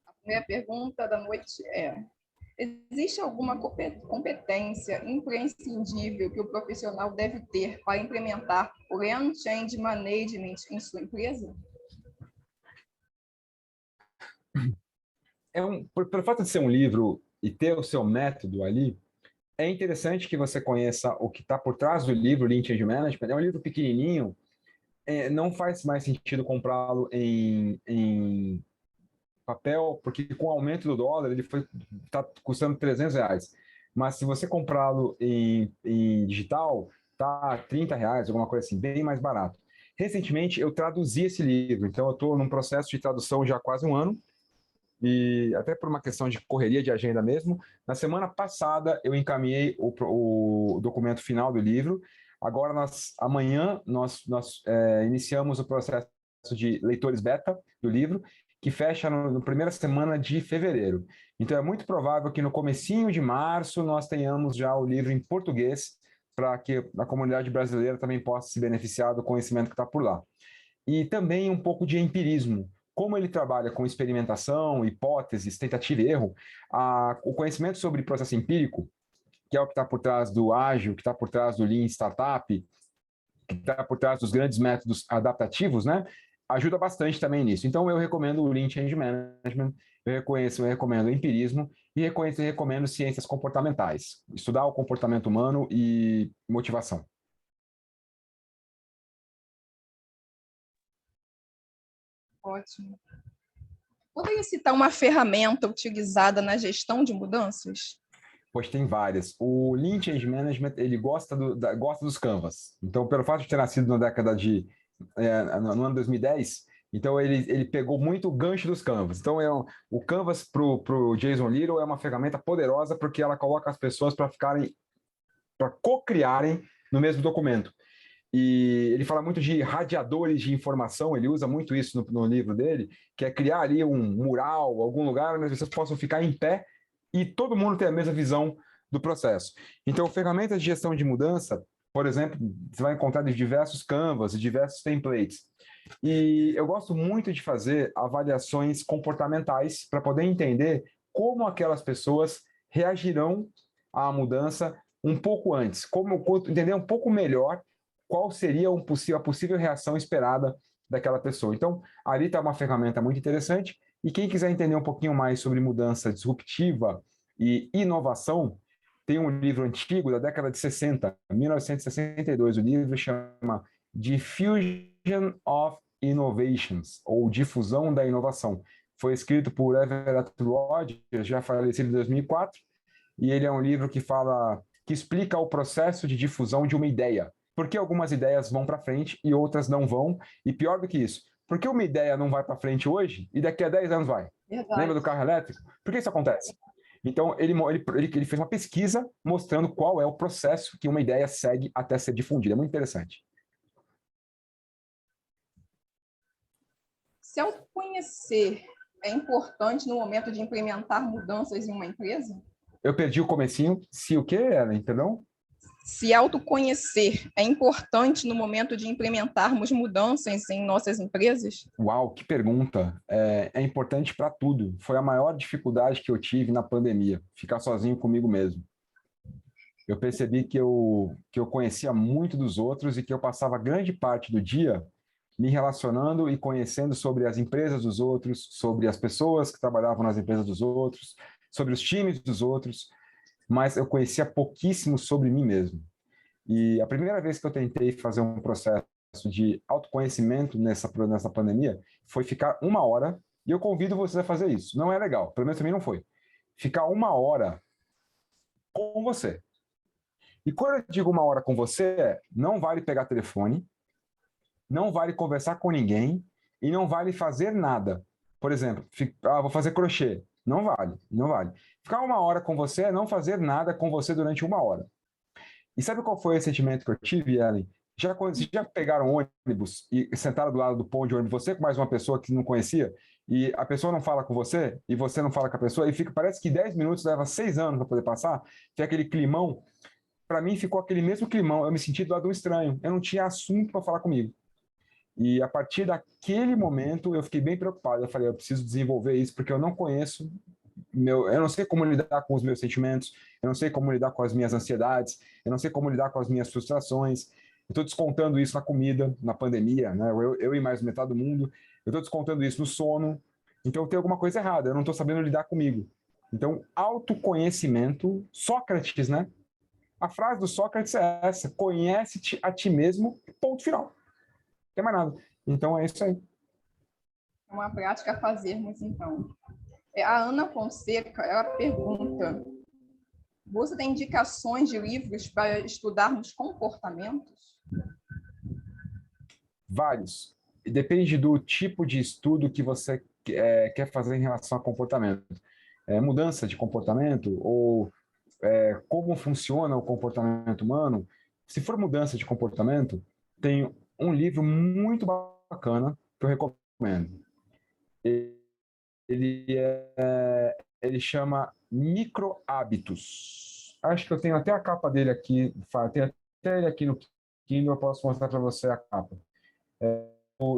A primeira pergunta da noite é: existe alguma competência imprescindível que o profissional deve ter para implementar o Lean Change Management em sua empresa? pelo fato de ser um livro e ter o seu método ali, é interessante que você conheça o que está por trás do livro, Lean Change Management. É um livro pequenininho, não faz mais sentido comprá-lo em papel, porque com o aumento do dólar, ele está custando R$300. Mas se você comprá-lo em digital, tá R$30, alguma coisa assim, bem mais barato. Recentemente, eu traduzi esse livro, então eu estou num processo de tradução já há quase um ano, e até por uma questão de correria de agenda mesmo. Na semana passada, eu encaminhei o documento final do livro. Agora, amanhã, nós iniciamos o processo de leitores beta do livro, que fecha na primeira semana de fevereiro. Então, é muito provável que no comecinho de março nós tenhamos já o livro em português, para que a comunidade brasileira também possa se beneficiar do conhecimento que está por lá. E também um pouco de empirismo. Como ele trabalha com experimentação, hipóteses, tentativa e erro, o conhecimento sobre processo empírico, que é o que está por trás do ágil, que está por trás do Lean Startup, que está por trás dos grandes métodos adaptativos, né? Ajuda bastante também nisso. Então, eu recomendo o Lean Change Management, eu recomendo o empirismo e recomendo ciências comportamentais, estudar o comportamento humano e motivação. Ótimo. Poderia citar uma ferramenta utilizada na gestão de mudanças? Pois tem várias. O Lean Change Management, ele gosta dos Canvas. Então, pelo fato de ter nascido na década no ano 2010, então ele pegou muito o gancho dos Canvas. Então, o Canvas para o Jason Little é uma ferramenta poderosa porque ela coloca as pessoas para co-criarem no mesmo documento. E ele fala muito de radiadores de informação, ele usa muito isso no livro dele, que é criar ali um mural, algum lugar onde as pessoas possam ficar em pé e todo mundo ter a mesma visão do processo. Então, ferramentas de gestão de mudança, por exemplo, você vai encontrar de diversos canvas e diversos templates. E eu gosto muito de fazer avaliações comportamentais para poder entender como aquelas pessoas reagirão à mudança um pouco antes, entender um pouco melhor qual seria a possível reação esperada daquela pessoa. Então, ali está uma ferramenta muito interessante, e quem quiser entender um pouquinho mais sobre mudança disruptiva e inovação, tem um livro antigo da década de 60, 1962, o livro chama Diffusion of Innovations, ou Difusão da Inovação. Foi escrito por Everett Rogers, já falecido em 2004, e ele é um livro que explica o processo de difusão de uma ideia. Por que algumas ideias vão para frente e outras não vão? E pior do que isso, por que uma ideia não vai para frente hoje e daqui a 10 anos vai? Verdade. Lembra do carro elétrico? Por que isso acontece? Então, ele fez uma pesquisa mostrando qual é o processo que uma ideia segue até ser difundida. É muito interessante. Se autoconhecer é importante no momento de implementar mudanças em uma empresa? Eu perdi o comecinho. Se o quê, Ellen? Perdão? Se autoconhecer é importante no momento de implementarmos mudanças em nossas empresas? Uau, que pergunta. É importante para tudo. Foi a maior dificuldade que eu tive na pandemia, ficar sozinho comigo mesmo. Eu percebi que eu conhecia muito dos outros e que eu passava grande parte do dia me relacionando e conhecendo sobre as empresas dos outros, sobre as pessoas que trabalhavam nas empresas dos outros, sobre os times dos outros, mas eu conhecia pouquíssimo sobre mim mesmo. E a primeira vez que eu tentei fazer um processo de autoconhecimento nessa pandemia foi ficar 1 hora, e eu convido vocês a fazer isso. Não é legal, pelo menos para mim não foi. Ficar 1 hora com você. E quando eu digo 1 hora com você, não vale pegar telefone, não vale conversar com ninguém e não vale fazer nada. Por exemplo, vou fazer crochê. Não vale, não vale. Ficar 1 hora com você é não fazer nada com você durante 1 hora. E sabe qual foi o sentimento que eu tive, Ellen? Vocês já pegaram ônibus e sentaram do lado do ponto de ônibus, você com mais uma pessoa que não conhecia, e a pessoa não fala com você, e você não fala com a pessoa, e parece que 10 minutos leva 6 anos para poder passar, tem aquele climão. Para mim ficou aquele mesmo climão, eu me senti do lado de um estranho, eu não tinha assunto para falar comigo. E a partir daquele momento eu fiquei bem preocupado, eu falei, eu preciso desenvolver isso, porque eu não conheço, eu não sei como lidar com os meus sentimentos, eu não sei como lidar com as minhas ansiedades, eu não sei como lidar com as minhas frustrações. Eu estou descontando isso na comida, na pandemia, né? Eu e mais metade do mundo, eu estou descontando isso no sono. Então tem alguma coisa errada, eu não estou sabendo lidar comigo. Então, autoconhecimento, Sócrates, né? A frase do Sócrates é essa: conhece-te a ti mesmo, ponto final. Não tem mais nada. Então é isso aí. É uma prática a fazermos, então. A Ana Fonseca, ela pergunta: você tem indicações de livros para estudarmos comportamentos? Vários. Depende do tipo de estudo que você quer fazer em relação a comportamento. Mudança de comportamento ou como funciona o comportamento humano. Se for mudança de comportamento, tem um livro muito bacana que eu recomendo. Ele chama Micro Hábitos. Acho que eu tenho até a capa dele aqui. Tem até ele aqui no Kindle, eu posso mostrar para você a capa.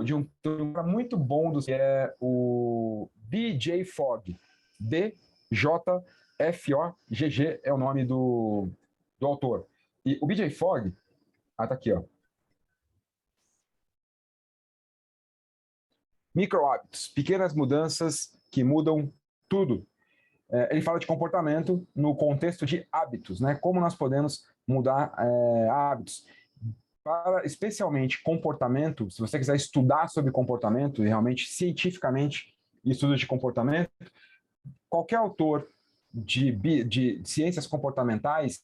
De um cara muito bom que é o B.J. Fogg. D.J.F.O.G.G. é o nome do autor. E o B.J. Fogg... tá aqui, ó. Micro hábitos, pequenas mudanças que mudam tudo. Ele fala de comportamento no contexto de hábitos, né? Como nós podemos mudar hábitos. Para especialmente comportamento, se você quiser estudar sobre comportamento, e realmente cientificamente estudos de comportamento, qualquer autor de ciências comportamentais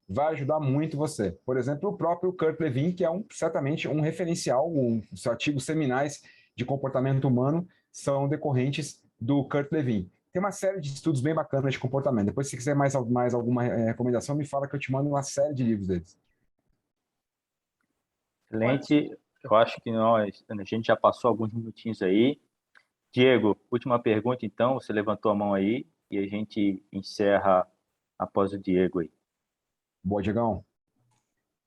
vai ajudar muito você. Por exemplo, o próprio Kurt Lewin, que é certamente um referencial, os artigos seminais de comportamento humano são decorrentes do Kurt Lewin. Tem uma série de estudos bem bacanas de comportamento. Depois, se quiser mais alguma recomendação, me fala que eu te mando uma série de livros deles. Excelente. Eu acho que a gente já passou alguns minutinhos aí. Diego, última pergunta, então. Você levantou a mão aí e a gente encerra após o Diego aí. Boa, Diegão.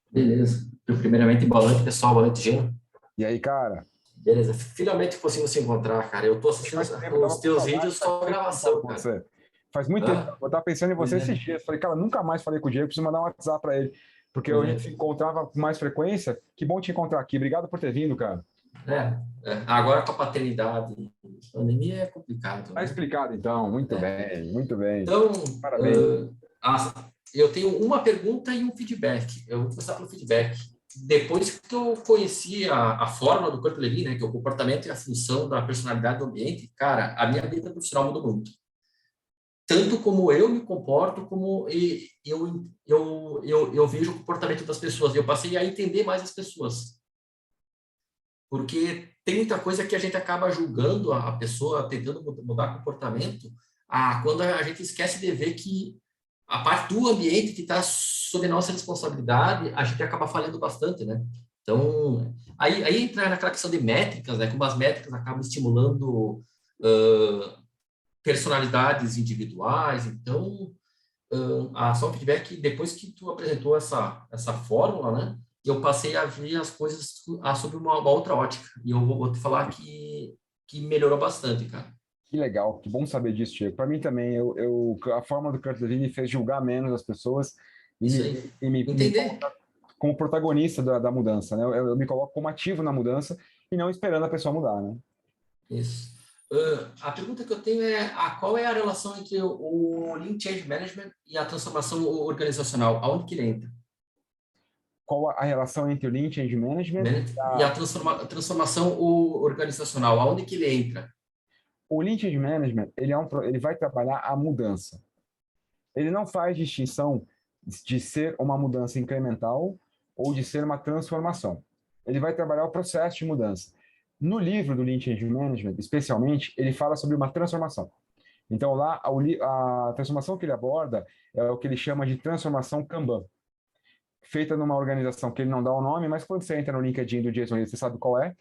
Beleza. Primeiramente, boa noite, pessoal. Boa noite, Gino. E aí, cara? Beleza. Finalmente conseguimos se encontrar, cara. Eu tô assistindo os teus vídeos só gravação, cara. Faz muito tempo. Eu tava pensando em você esses dias. Falei, cara, nunca mais falei com o Diego, preciso mandar um WhatsApp para ele. Porque a gente se encontrava com mais frequência. Que bom te encontrar aqui. Obrigado por ter vindo, cara. Agora com a paternidade, a pandemia é complicado. Tá explicado, então. Muito bem, muito bem. Então, parabéns. Eu tenho uma pergunta e um feedback. Eu vou começar pelo feedback. Depois que eu conheci a fórmula do Kurt Lewin, né, que é o comportamento e a função da personalidade do ambiente, cara, a minha vida profissional mudou muito. Tanto como eu me comporto, como eu vejo o comportamento das pessoas. Eu passei a entender mais as pessoas. Porque tem muita coisa que a gente acaba julgando a pessoa, tentando mudar comportamento, quando a gente esquece de ver que a parte do ambiente que está sob nossa responsabilidade, a gente acaba falhando bastante, né? Então, aí entra naquela questão de métricas, né? Como as métricas acabam estimulando personalidades individuais. Então, só um feedback, depois que tu apresentou essa fórmula, né? Eu passei a ver as coisas sob uma outra ótica. E eu vou te falar que melhorou bastante, cara. Que legal, que bom saber disso, Diego. Para mim também, a forma do Kurt Lewin me fez julgar menos as pessoas e me colocar como protagonista da mudança, né? Eu me coloco como ativo na mudança e não esperando a pessoa mudar, né? Isso. A pergunta que eu tenho é qual é a relação entre o Lean Change Management e a transformação organizacional? Aonde que ele entra? Qual a relação entre o Lean Change Management e a transformação organizacional? Aonde que ele entra? O Lean Change Management, ele vai trabalhar a mudança. Ele não faz distinção de ser uma mudança incremental ou de ser uma transformação. Ele vai trabalhar o processo de mudança. No livro do Lean Change Management, especialmente, ele fala sobre uma transformação. Então, lá, a transformação que ele aborda é o que ele chama de transformação Kanban, feita numa organização que ele não dá o nome, mas quando você entra no LinkedIn do Jason, você sabe qual é,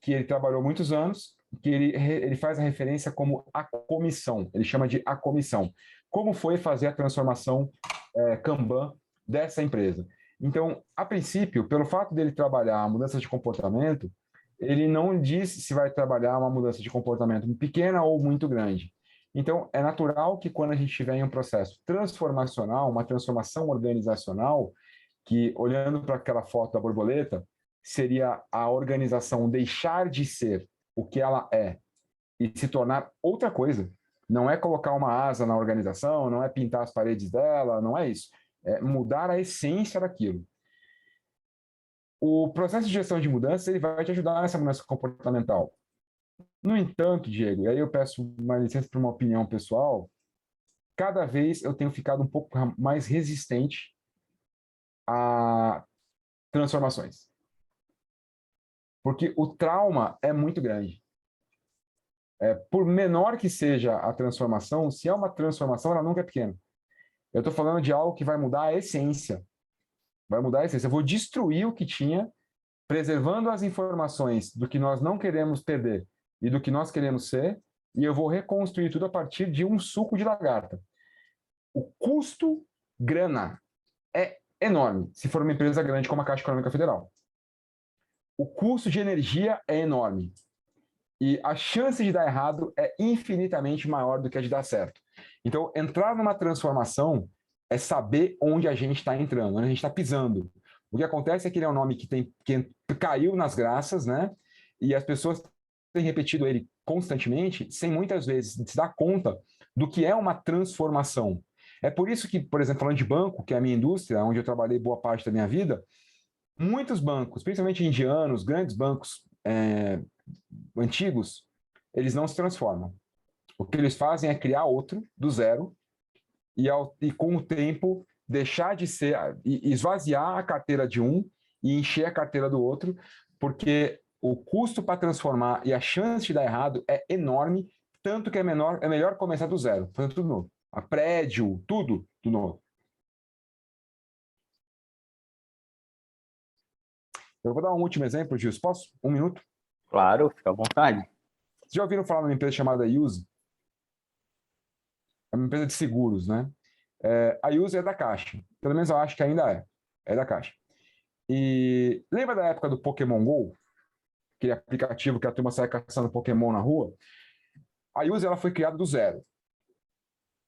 que ele trabalhou muitos anos, que ele faz a referência como a comissão, ele chama de a comissão. Como foi fazer a transformação Kanban dessa empresa? Então, a princípio, pelo fato dele trabalhar a mudança de comportamento, ele não diz se vai trabalhar uma mudança de comportamento pequena ou muito grande. Então, é natural que quando a gente tiver em um processo transformacional, uma transformação organizacional, que, olhando para aquela foto da borboleta, seria a organização deixar de ser o que ela é e se tornar outra coisa. Não é colocar uma asa na organização, não é pintar as paredes dela, não é isso. É mudar a essência daquilo. O processo de gestão de mudança ele vai te ajudar nessa mudança comportamental. No entanto, Diego, e aí eu peço uma licença para uma opinião pessoal, cada vez eu tenho ficado um pouco mais resistente a transformações. Porque o trauma é muito grande. Por menor que seja a transformação, se é uma transformação, ela nunca é pequena. Eu estou falando de algo que vai mudar a essência. Vai mudar a essência. Eu vou destruir o que tinha, preservando as informações do que nós não queremos perder e do que nós queremos ser, e eu vou reconstruir tudo a partir de um suco de lagarta. O custo grana é enorme, se for uma empresa grande como a Caixa Econômica Federal. O custo de energia é enorme. E a chance de dar errado é infinitamente maior do que a de dar certo. Então, entrar numa transformação é saber onde a gente está entrando, onde a gente está pisando. O que acontece é que ele é um nome que caiu nas graças, né? E as pessoas têm repetido ele constantemente, sem muitas vezes se dar conta do que é uma transformação. É por isso que, por exemplo, falando de banco, que é a minha indústria, onde eu trabalhei boa parte da minha vida, muitos bancos, principalmente indianos, grandes bancos antigos, eles não se transformam. O que eles fazem é criar outro do zero e com o tempo deixar de ser, esvaziar a carteira de um e encher a carteira do outro, porque o custo para transformar e a chance de dar errado é enorme, tanto que é melhor começar do zero, fazendo tudo novo. A prédio, tudo novo. Eu vou dar um último exemplo, Gilson. Posso? 1 minuto? Claro, fica à vontade. Vocês já ouviram falar numa empresa chamada Use? É uma empresa de seguros, né? A Use é da Caixa. Pelo menos eu acho que ainda é. É da Caixa. E lembra da época do Pokémon GO? Aquele aplicativo que a turma sai caçando Pokémon na rua? A Use ela foi criada do zero.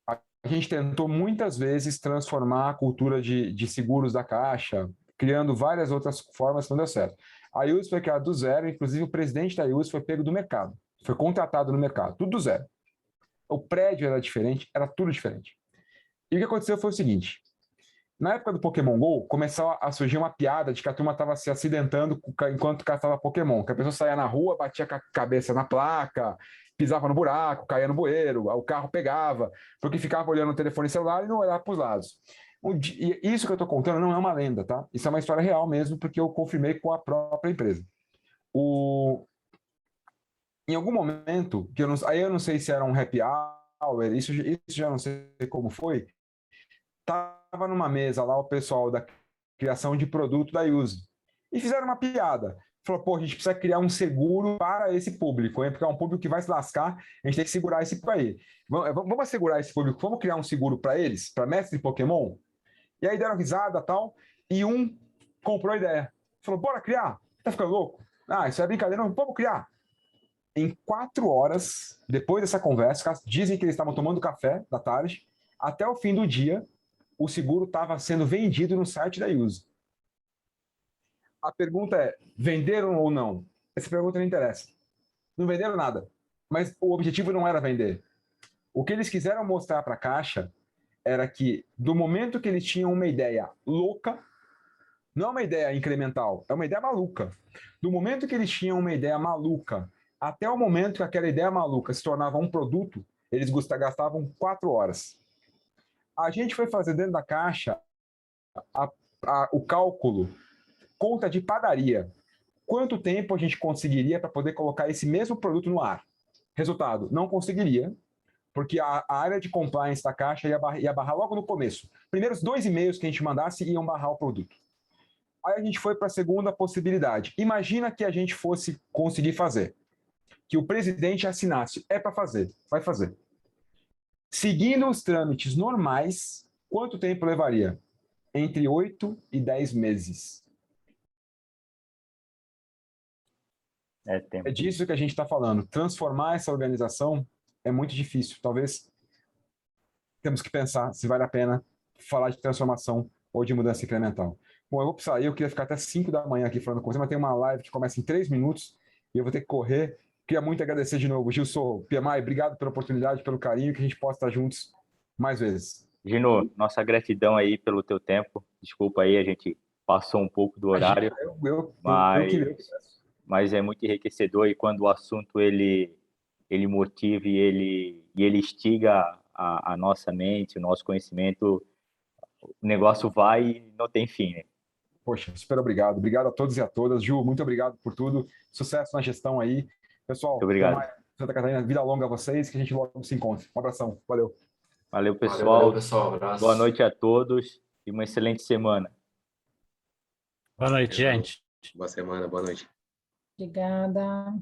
A gente tentou muitas vezes transformar a cultura de seguros da Caixa, criando várias outras formas, não deu certo. A Use foi criada do zero, inclusive o presidente da Use foi pego do mercado, foi contratado no mercado, tudo do zero. O prédio era diferente, era tudo diferente. E o que aconteceu foi o seguinte, na época do Pokémon GO, começou a surgir uma piada de que a turma estava se acidentando enquanto caçava Pokémon, que a pessoa saía na rua, batia com a cabeça na placa, pisava no buraco, caía no bueiro, o carro pegava, porque ficava olhando o telefone celular e não olhava para os lados. E isso que eu estou contando não é uma lenda, tá? Isso é uma história real mesmo, porque eu confirmei com a própria empresa. Em algum momento, aí eu não sei se era um happy hour, isso já não sei como foi, estava numa mesa lá o pessoal da criação de produto da Use, e fizeram uma piada. Falou, pô, a gente precisa criar um seguro para esse público, hein? Porque é um público que vai se lascar, a gente tem que segurar esse público aí. Vamos assegurar esse público, vamos criar um seguro para eles, para mestre de Pokémon? E aí deram risada e tal, e um comprou a ideia. Falou, bora criar? Tá ficando louco? Isso é brincadeira, não, vamos criar. Em 4 horas, depois dessa conversa, dizem que eles estavam tomando café da tarde, até o fim do dia, o seguro estava sendo vendido no site da Use. A pergunta é, venderam ou não? Essa pergunta não interessa. Não venderam nada. Mas o objetivo não era vender. O que eles quiseram mostrar para a Caixa era que, do momento que eles tinham uma ideia louca, não é uma ideia incremental, é uma ideia maluca. Do momento que eles tinham uma ideia maluca, até o momento que aquela ideia maluca se tornava um produto, eles gastavam 4 horas. A gente foi fazer dentro da Caixa o cálculo, conta de padaria. Quanto tempo a gente conseguiria para poder colocar esse mesmo produto no ar? Resultado, não conseguiria, porque a área de compliance da Caixa ia barrar logo no começo. Primeiros 2 e-mails que a gente mandasse iam barrar o produto. Aí a gente foi para a segunda possibilidade. Imagina que a gente fosse conseguir fazer. Que o presidente assinasse. É para fazer. Vai fazer. Seguindo os trâmites normais, quanto tempo levaria? Entre 8 e 10 meses. É disso que a gente está falando. Transformar essa organização é muito difícil. Talvez temos que pensar se vale a pena falar de transformação ou de mudança incremental. Bom, eu vou sair, eu queria ficar até 5 da manhã aqui falando com você, mas tem uma live que começa em 3 minutos e eu vou ter que correr. Queria muito agradecer de novo. Gilson, PMI, obrigado pela oportunidade, pelo carinho, que a gente possa estar juntos mais vezes. Gino, nossa gratidão aí pelo teu tempo. Desculpa aí, a gente passou um pouco do horário, mas é muito enriquecedor, e quando o assunto ele motiva e ele instiga a nossa mente, o nosso conhecimento, o negócio vai e não tem fim, né? Poxa, super obrigado. Obrigado a todos e a todas. Ju, muito obrigado por tudo. Sucesso na gestão aí. Pessoal, muito obrigado. Santa Catarina, vida longa a vocês, que a gente logo se encontre. Um abração. Valeu. Valeu, pessoal. Valeu, pessoal. Abraço. Boa noite a todos e uma excelente semana. Boa noite, gente. Boa semana, boa noite. Obrigada.